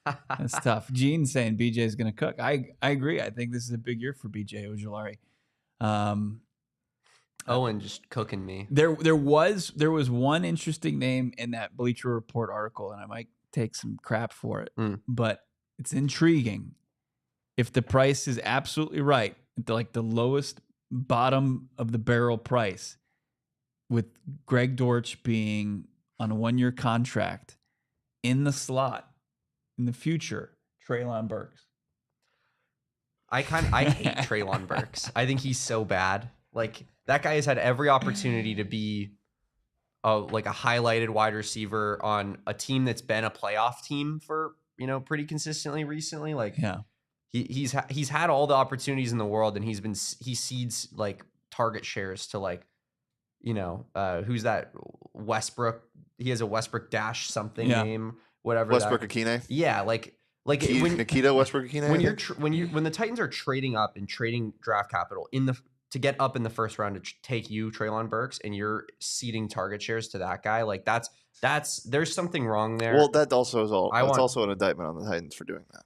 That's tough. Gene's saying BJ is going to cook. I agree. I think this is a big year for BJ Ojulari. Owen just cooking me. There was one interesting name in that Bleacher Report article, and I might take some crap for it, but it's intriguing. If the price is absolutely right, like the lowest bottom of the barrel price, with Greg Dortch being on a 1-year contract in the slot in the future, Treylon Burks. I hate Treylon Burks. I think he's so bad. Like, that guy has had every opportunity to be like a highlighted wide receiver on a team that's been a playoff team for, pretty consistently recently. Like, yeah, he's had all the opportunities in the world, and he seeds like target shares to like, who's that? Westbrook. He has a Westbrook dash something name, whatever. Westbrook Akine. Yeah, like Nikita Westbrook Akine. When the Titans are trading up and trading draft capital to get up in the first round to take you, Treylon Burks, and you're ceding target shares to that guy, like that's there's something wrong there. Well, that also is also an indictment on the Titans for doing that.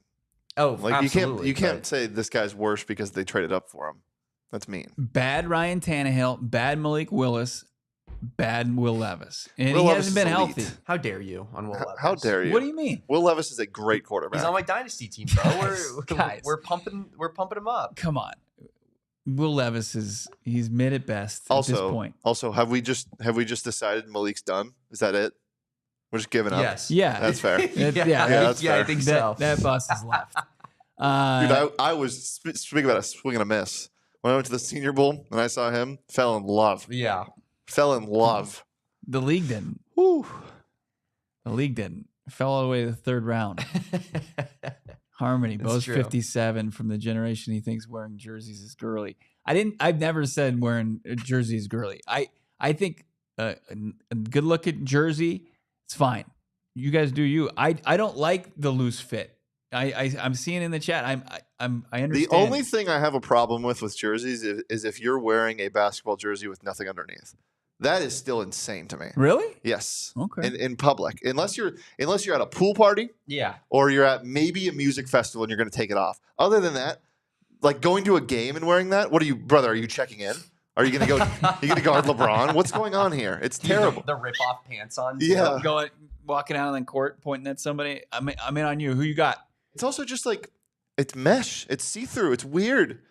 Oh, like absolutely. You can't say this guy's worse because they traded up for him. That's mean. Bad Ryan Tannehill, bad Malik Willis, bad Will Levis, and Will he Levis hasn't been is elite. healthy. How dare you on Will Levis? How dare you? What do you mean? Will Levis is a great quarterback. He's on my dynasty team, bro. Guys. We're pumping him up. Come on. Will Levis he's mid at best at this point. Also, have we just decided Malik's done? Is that it? We're just giving up. Yes. Yeah. That's fair. That's fair. I think so. That bus is left. Dude, I was speaking about a swing and a miss. When I went to the Senior Bowl and I saw him, fell in love. Yeah. Fell in love. The league didn't. Woo. The league didn't. Fell all the way to the third round. Harmony, Bo's 57 from the generation he thinks wearing jerseys is girly. I've never said wearing a jersey is girly. I think a good looking jersey, it's fine. You guys do you. I don't like the loose fit. I'm seeing in the chat. I understand. The only thing I have a problem with jerseys is if you're wearing a basketball jersey with nothing underneath. That is still insane to me. Really? Yes. Okay. In public, unless you're at a pool party, yeah, or you're at maybe a music festival and you're going to take it off. Other than that, like going to a game and wearing that, what are you, brother? Are you checking in? Are you going to go? You going to guard LeBron? What's going on here? It's terrible. The rip off pants on. Yeah. Walking out on the court, pointing at somebody. I'm in on you. Who you got? It's also just like it's mesh. It's see through. It's weird,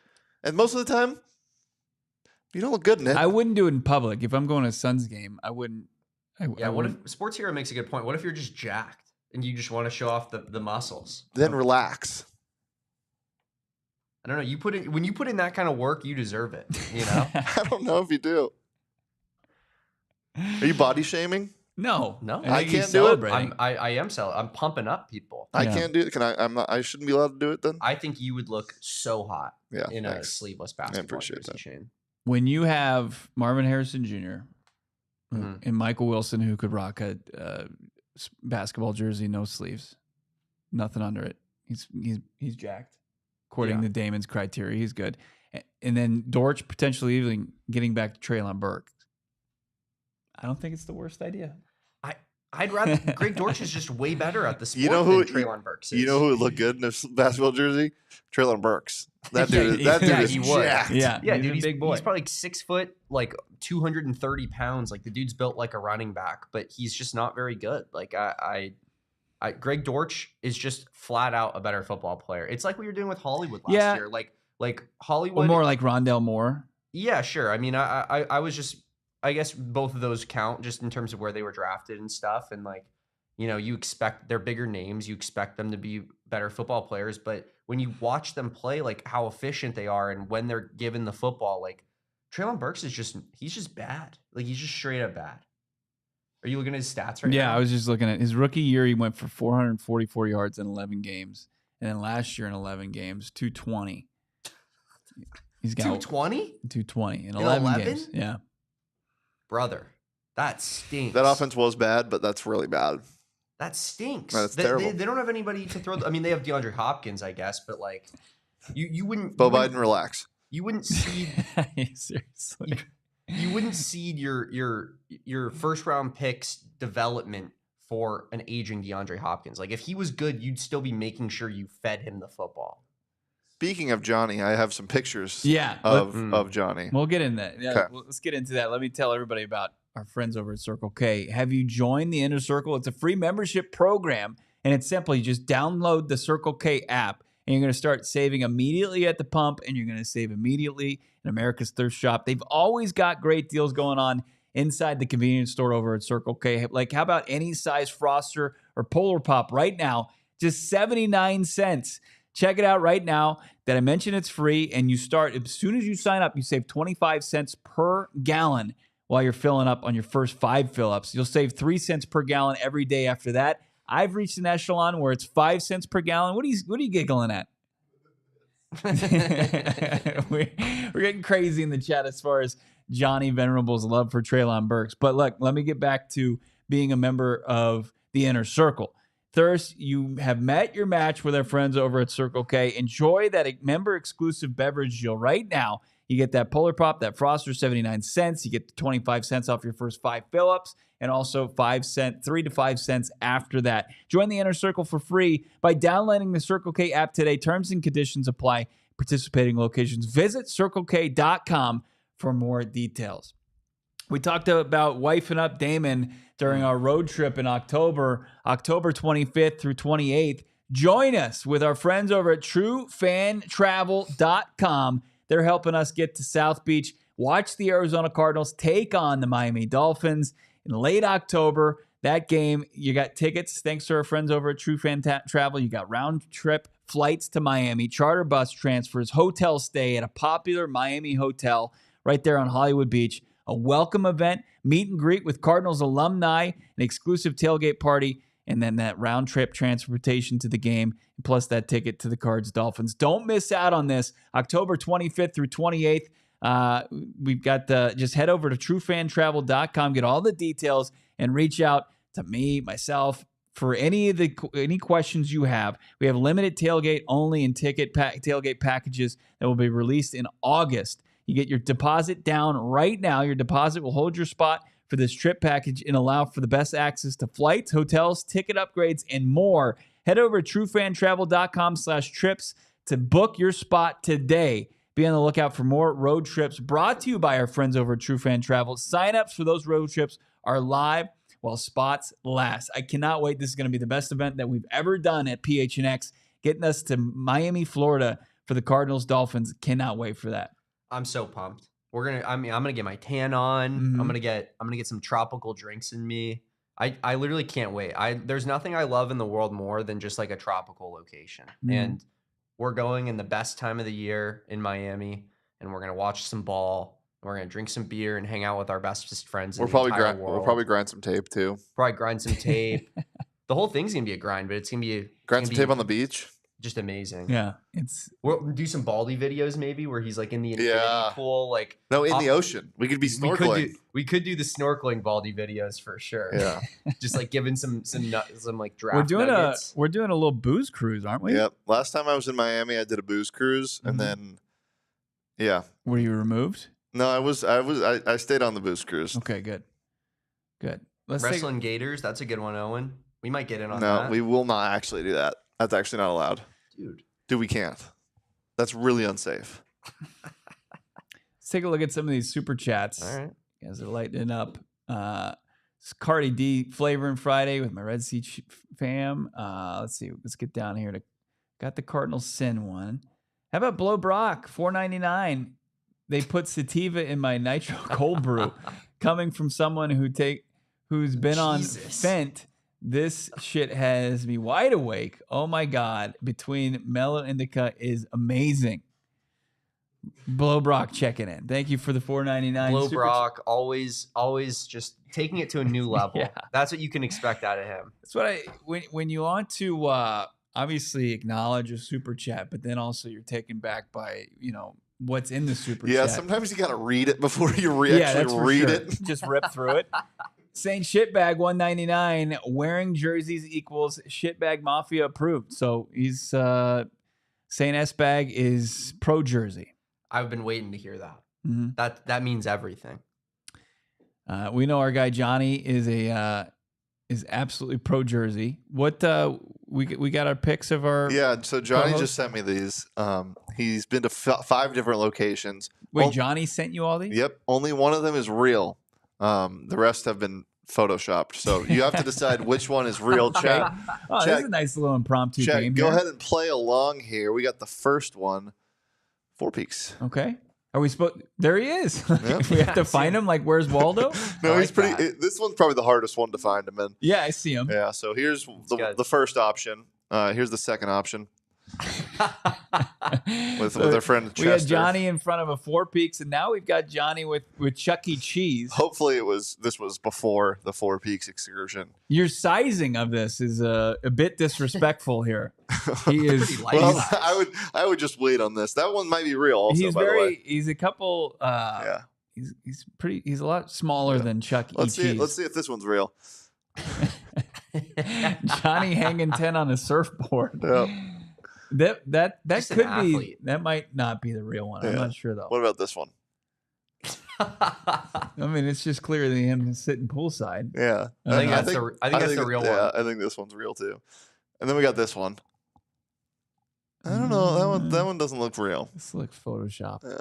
and most of the time. You don't look good in it. I wouldn't do it in public. If I'm going to a Suns game, I wouldn't. What if Sports Hero makes a good point? What if you're just jacked and you just want to show off the muscles? Then relax. I don't know. When you put in that kind of work, you deserve it. I don't know if you do. Are you body shaming? No. I can't do it. I am I'm pumping up people. I can't do it. Can I? I'm not. I shouldn't be allowed to do it then. I think you would look so hot. Yeah, in a sleeveless basketball. I appreciate that. Shane. When you have Marvin Harrison Jr. And Michael Wilson, who could rock a basketball jersey, no sleeves, nothing under it, he's jacked. According to Damon's criteria, he's good. And then Dortch potentially even getting back to Treylon Burks. I don't think it's the worst idea. I'd rather Greg Dortch is just way better at the sport than Treylon Burks is. You know who would look good in a basketball jersey? Treylon Burks. That dude. That dude is jacked. Yeah, dude. He's a big boy. He's probably like 6 foot, like 230 pounds. Like the dude's built like a running back, but he's just not very good. Like Greg Dortch is just flat out a better football player. It's like what you're doing with Hollywood last year. Like Hollywood, or more like Rondell Moore. Yeah, sure. I mean, I was just. I guess both of those count just in terms of where they were drafted and stuff. And like, you expect they're bigger names. You expect them to be better football players. But when you watch them play, like how efficient they are and when they're given the football, like Treylon Burks he's just bad. Like he's just straight up bad. Are you looking at his stats right now? Yeah, I was just looking at his rookie year. He went for 444 yards in 11 games. And then last year in 11 games, 220. He's got 220? 220 in 11 games. Yeah. Brother, that stinks. That offense was bad, but that's really bad. That stinks. That's terrible. They don't have anybody to throw. I mean, they have DeAndre Hopkins, I guess, but like, you wouldn't. Bo Biden, relax. You wouldn't seed. Seriously. You wouldn't seed your first round picks development for an aging DeAndre Hopkins. Like if he was good, you'd still be making sure you fed him the football. Speaking of Johnny, I have some pictures Yeah, of Johnny. We'll get into that. Yeah, Okay. let's get into that. Let me tell everybody about our friends over at Circle K. Have you joined the Inner Circle? It's a free membership program, and it's simply just download the Circle K app, and you're going to start saving immediately at the pump, and you're going to save immediately in America's Thrift Shop. They've always got great deals going on inside the convenience store over at Circle K. Like, how about any size Froster or Polar Pop right now? Just 79 cents. Check it out right now. That I mentioned it's free, and you start as soon as you sign up, you save 25 cents per gallon while you're filling up on your first 5 fill-ups. You'll save 3 cents per gallon every day after that. I've reached an echelon where it's 5 cents per gallon. What are you giggling at? We're getting crazy in the chat as far as Johnny Venerable's love for Treylon Burks. But look, let me get back to being a member of the Inner Circle. Thirst, you have met your match with our friends over at Circle K. Enjoy that member-exclusive beverage deal right now. You get that Polar Pop, that Froster, 79 cents. You get 25 cents off your first 5 fill-ups, and also 3 to 5 cents after that. Join the Inner Circle for free by downloading the Circle K app today. Terms and conditions apply. Participating locations. Visit CircleK.com for more details. We talked about wifing up Damon during our road trip in October 25th through 28th. Join us with our friends over at TrueFanTravel.com. They're helping us get to South Beach, watch the Arizona Cardinals take on the Miami Dolphins in late October. That game, you got tickets thanks to our friends over at True Fan Travel. You got round trip flights to Miami, charter bus transfers, hotel stay at a popular Miami hotel right there on Hollywood Beach, a welcome event, meet and greet with Cardinals alumni, an exclusive tailgate party, and then that round trip transportation to the game, plus that ticket to the Cards Dolphins. Don't miss out on this. October 25th through 28th. We've got just head over to truefantravel.com, get all the details, and reach out to me, myself, for any questions you have. We have limited tailgate only and tailgate packages that will be released in August. You get your deposit down right now. Your deposit will hold your spot for this trip package and allow for the best access to flights, hotels, ticket upgrades, and more. Head over to truefantravel.com/trips to book your spot today. Be on the lookout for more road trips brought to you by our friends over at True Fan Travel. Sign-ups for those road trips are live while spots last. I cannot wait. This is going to be the best event that we've ever done at PHNX, getting us to Miami, Florida for the Cardinals Dolphins. Cannot wait for that. I'm so pumped. I'm gonna get my tan on. Mm-hmm. I'm gonna get some tropical drinks in me. I literally can't wait. There's nothing I love in the world more than just like a tropical location. Mm-hmm. And we're going in the best time of the year in Miami, and we're gonna watch some ball. We're gonna drink some beer and hang out with our bestest friends. We'll probably grind some tape too. Probably grind some tape. The whole thing's gonna be a grind, but it's gonna be tape on the beach. Just amazing. Yeah, we'll do some Baldy videos maybe where he's like in the infinity pool, like in the ocean. We could be snorkeling. We could do the snorkeling Baldy videos for sure. Yeah, just like giving some like draft. We're doing a little booze cruise, aren't we? Yep. Last time I was in Miami, I did a booze cruise, and then Were you removed? No, I stayed on the booze cruise. Okay, good. Let's Wrestling Gators. That's a good one, Owen. We might get in on that. No, we will not actually do that. That's actually not allowed. Dude, we can't. That's really unsafe. Let's take a look at some of these super chats. All right. You guys are lighting up. It's Cardi D flavoring Friday with my Red Sea fam. Let's see. Let's get down here got the Cardinals sin one. How about Blow Brock, $4.99. They put sativa in my nitro cold brew. Coming from someone who's been on Fent. This shit has me wide awake. Oh my God. Between Mellow Indica is amazing. Blow Brock checking in. Thank you for the $4.99. Blow Brock always just taking it to a new level. Yeah. That's what you can expect out of him. That's what when you want to obviously acknowledge a super chat, but then also you're taken back by, what's in the super chat. Yeah, sometimes you got to read it before you actually read it. Just rip through it. Saint Shitbag $1.99. Wearing jerseys equals Shitbag Mafia approved. So he's Saint S-Bag is pro jersey. I've been waiting to hear that. Mm-hmm. That means everything. We know our guy Johnny is a is absolutely pro Jersey. What we got our picks of our Yeah, so Johnny co-host? just sent me these. He's been to 5 different locations. Wait, Johnny sent you all these? Yep, only one of them is real. The rest have been photoshopped. So you have to decide which one is real. Chat. Oh, this is a nice little impromptu Chat, game go here. ahead and play along here. We got the first one. Four Peaks. Okay. Are we supposed? There he is. Yep. We have to find him. Like, where's Waldo? No, I he's like pretty. that. This one's probably the hardest one to find him in. Yeah, I see him. Yeah. So here's good. the first option. Here's the second option with our friend Chester. We had Johnny in front of a Four Peaks, and now we've got Johnny with Chuck E. Cheese. Hopefully, this was before the Four Peaks excursion. Your sizing of this is a bit disrespectful here. He is. Pretty light. Well, I would just wait on this. That one might be real. Also, He's by the way. He's a couple. Yeah. He's pretty. He's a lot smaller than Chuck E. Cheese. Let's see if this one's real. Johnny hanging 10 on a surfboard. Yep. That Just an could be. athlete. That might not be the real one. I'm Yeah. not sure though. What about this one? I mean, it's just clearly him sitting poolside. Yeah. I think that's the real one. Yeah, I think this one's real too. And then we got this one. I don't know. That one doesn't look real. This looks photoshopped. Yeah.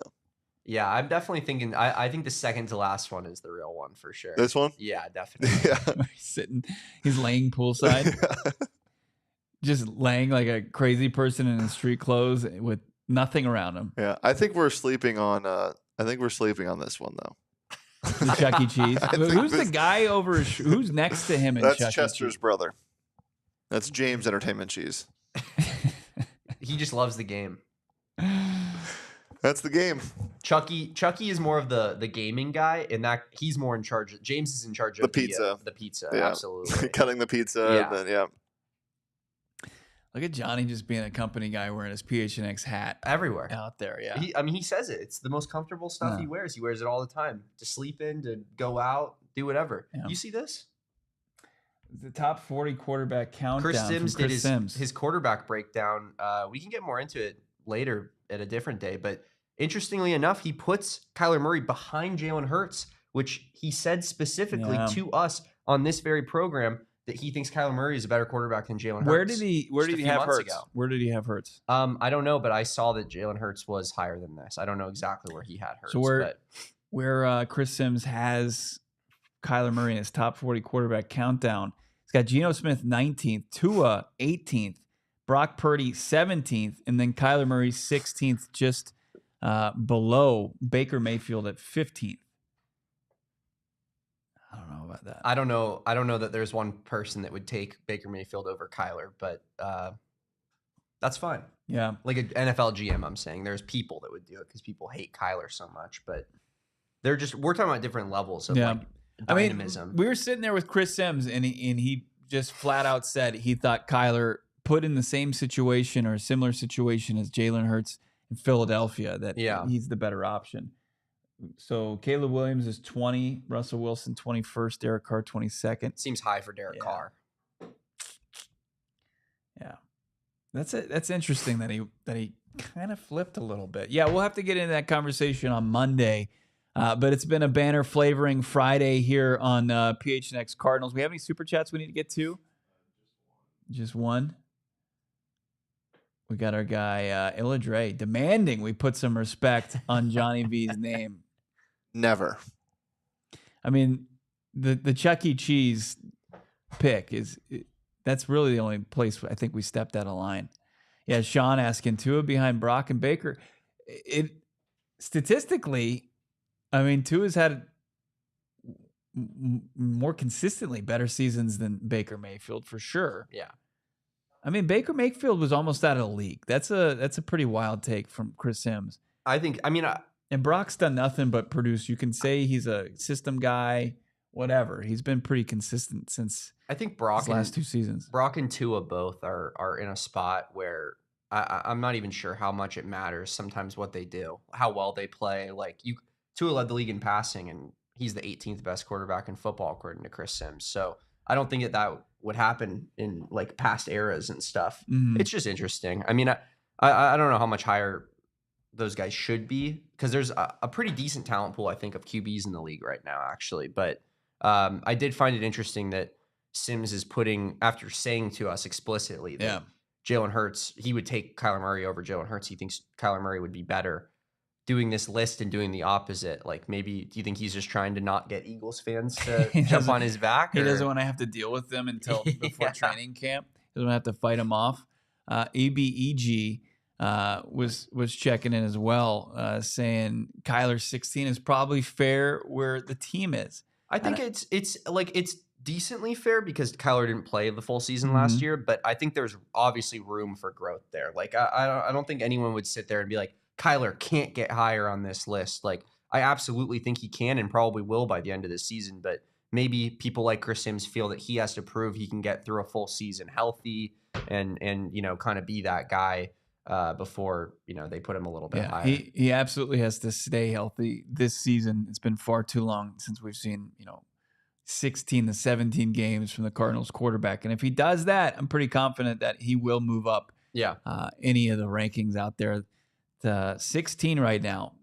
Yeah, I'm definitely thinking. I think the second to last one is the real one for sure. This one? Yeah, definitely. Yeah. He's laying poolside, just laying like a crazy person in his street clothes with nothing around him. Yeah. I think we're sleeping on this one though. The Chuck E. Cheese. I think Who's the this- guy over? Who's next to him in That's Chuck E. Chester's Cheese? brother. That's James Entertainment Cheese. He just loves the game. That's the game. Chucky is more of the gaming guy, and that he's more in charge. James is in charge of The pizza. The pizza, Yeah. absolutely. Cutting the pizza. Yeah. And then, yeah. Look at Johnny just being a company guy wearing his PHNX hat Everywhere. out there. Yeah. He says it. It's the most comfortable stuff Yeah. he wears. He wears it all the time to sleep in, to go out, do whatever. Yeah. You see this? The top 40 quarterback countdown. Chris Sims from Chris did Sims. his quarterback breakdown. We can get more into it later at a different day, but interestingly enough, he puts Kyler Murray behind Jalen Hurts, which he said specifically Yeah. to us on this very program that he thinks Kyler Murray is a better quarterback than Jalen Hurts. Where did he just a few have months Hurts? ago. Where did he have Hurts? I don't know, but I saw that Jalen Hurts was higher than this. I don't know exactly where he had Hurts. So but where Chris Sims has Kyler Murray in his top 40 quarterback countdown, he's got Geno Smith 19th, Tua 18th, Brock Purdy 17th, and then Kyler Murray 16th, just below Baker Mayfield at 15th. I don't know about that. I don't know that there's one person that would take Baker Mayfield over Kyler, but that's fine. Yeah. Like an NFL GM, I'm saying there's people that would do it because people hate Kyler so much, but we're talking about different levels of like dynamism. We were sitting there with Chris Sims, and he just flat out said he thought Kyler put in the same situation or a similar situation as Jalen Hurts in Philadelphia, that he's the better option. So Caleb Williams is 20, Russell Wilson 21st, Derek Carr 22nd. Seems high for Derek Carr. Yeah. That's interesting that he kind of flipped a little bit. Yeah, we'll have to get into that conversation on Monday. But it's been a banner flavoring Friday here on PHNX Cardinals. We have any super chats we need to get to? Just one. We got our guy Illa Dre demanding we put some respect on Johnny V's name. Never. I mean, the Chuck E. Cheese pick that's really the only place I think we stepped out of line. Yeah, Sean asking Tua behind Brock and Baker. It statistically, I mean, Tua's had more consistently better seasons than Baker Mayfield for sure. Yeah. I mean, Baker Mayfield was almost out of the league. That's a pretty wild take from Chris Sims. And Brock's done nothing but produce. You can say he's a system guy, whatever. He's been pretty consistent since I think Brock his last 2 seasons. Brock and Tua both are in a spot where I'm not even sure how much it matters sometimes what they do, how well they play. Like Tua led the league in passing, and he's the 18th best quarterback in football according to Chris Sims. So I don't think that would happen in like past eras and stuff. Mhm. It's just interesting. I mean, I don't know how much higher those guys should be because there's a pretty decent talent pool, I think, of QBs in the league right now, actually. But I did find it interesting that Sims is putting, after saying to us explicitly that Jalen Hurts, he would take Kyler Murray over Jalen Hurts. He thinks Kyler Murray would be better. Doing this list and doing the opposite, like maybe do you think he's just trying to not get Eagles fans to jump on his back? He doesn't want to have to deal with them until before training camp. He doesn't have to fight them off. EBEG was checking in as well, saying Kyler 16 is probably fair where the team is. I think it's decently fair because Kyler didn't play the full season last year, but I think there's obviously room for growth there. Like I don't think anyone would sit there and be like, Kyler can't get higher on this list. Like I absolutely think he can and probably will by the end of this season, but maybe people like Chris Sims feel that he has to prove he can get through a full season healthy and kind of be that guy before they put him a little bit higher. He absolutely has to stay healthy this season. It's been far too long since we've seen 16 to 17 games from the Cardinals quarterback, and if he does that, I'm pretty confident that he will move up any of the rankings out there. 16 right now.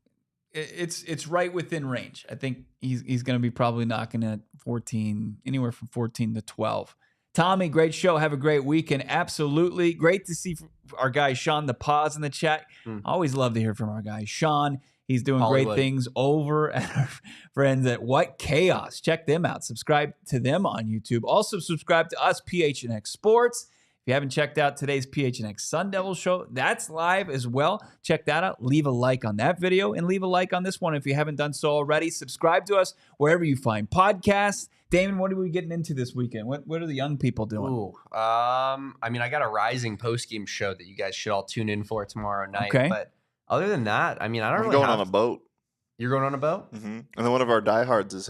It's right within range. I think he's going to be probably knocking at 14, anywhere from 14 to 12. Tommy, great show. Have a great weekend. Absolutely. Great to see our guy Sean the Pause in the chat. Always love to hear from our guy Sean. He's doing great things over at our friends at What Chaos. Check them out. Subscribe to them on YouTube. Also subscribe to us, PHNX Sports. If you haven't checked out today's PHNX Sun Devil show, that's live as well. Check that out. Leave a like on that video and leave a like on this one if you haven't done so already. Subscribe to us wherever you find podcasts. Damon, what are we getting into this weekend? What are the young people doing? Ooh, I got a Rising post-game show that you guys should all tune in for tomorrow night. Okay. But other than that, I'm going on a boat. You're going on a boat? Mm-hmm. And then one of our diehards is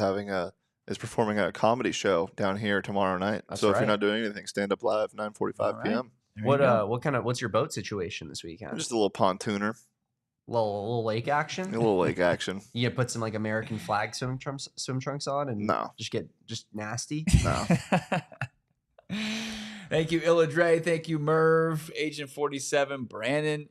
performing at a comedy show down here tomorrow night. If you're not doing anything, stand up live, 9:45 p.m. What's your boat situation this weekend? Just a little pontooner. Little lake action? A little lake action. You put some like American flag swim trunks on and just nasty? No. Thank you, Illadre. Thank you, Merv, Agent 47, Brandon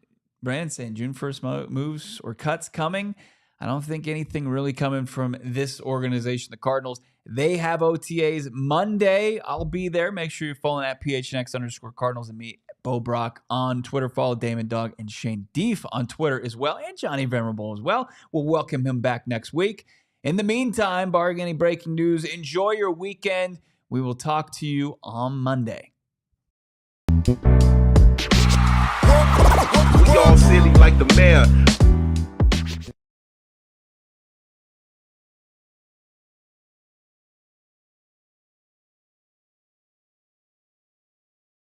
saying June 1st moves or cuts coming. I don't think anything really coming from this organization, the Cardinals. They have OTAs Monday. I'll be there. Make sure you're following at PHNX_Cardinals and me, Bo Brack, on Twitter. Follow Damon, Dawg, and Shane Dief on Twitter as well, and Johnny Venerable as well. We'll welcome him back next week. In the meantime, barring any breaking news, enjoy your weekend. We will talk to you on Monday. We all silly like the mayor.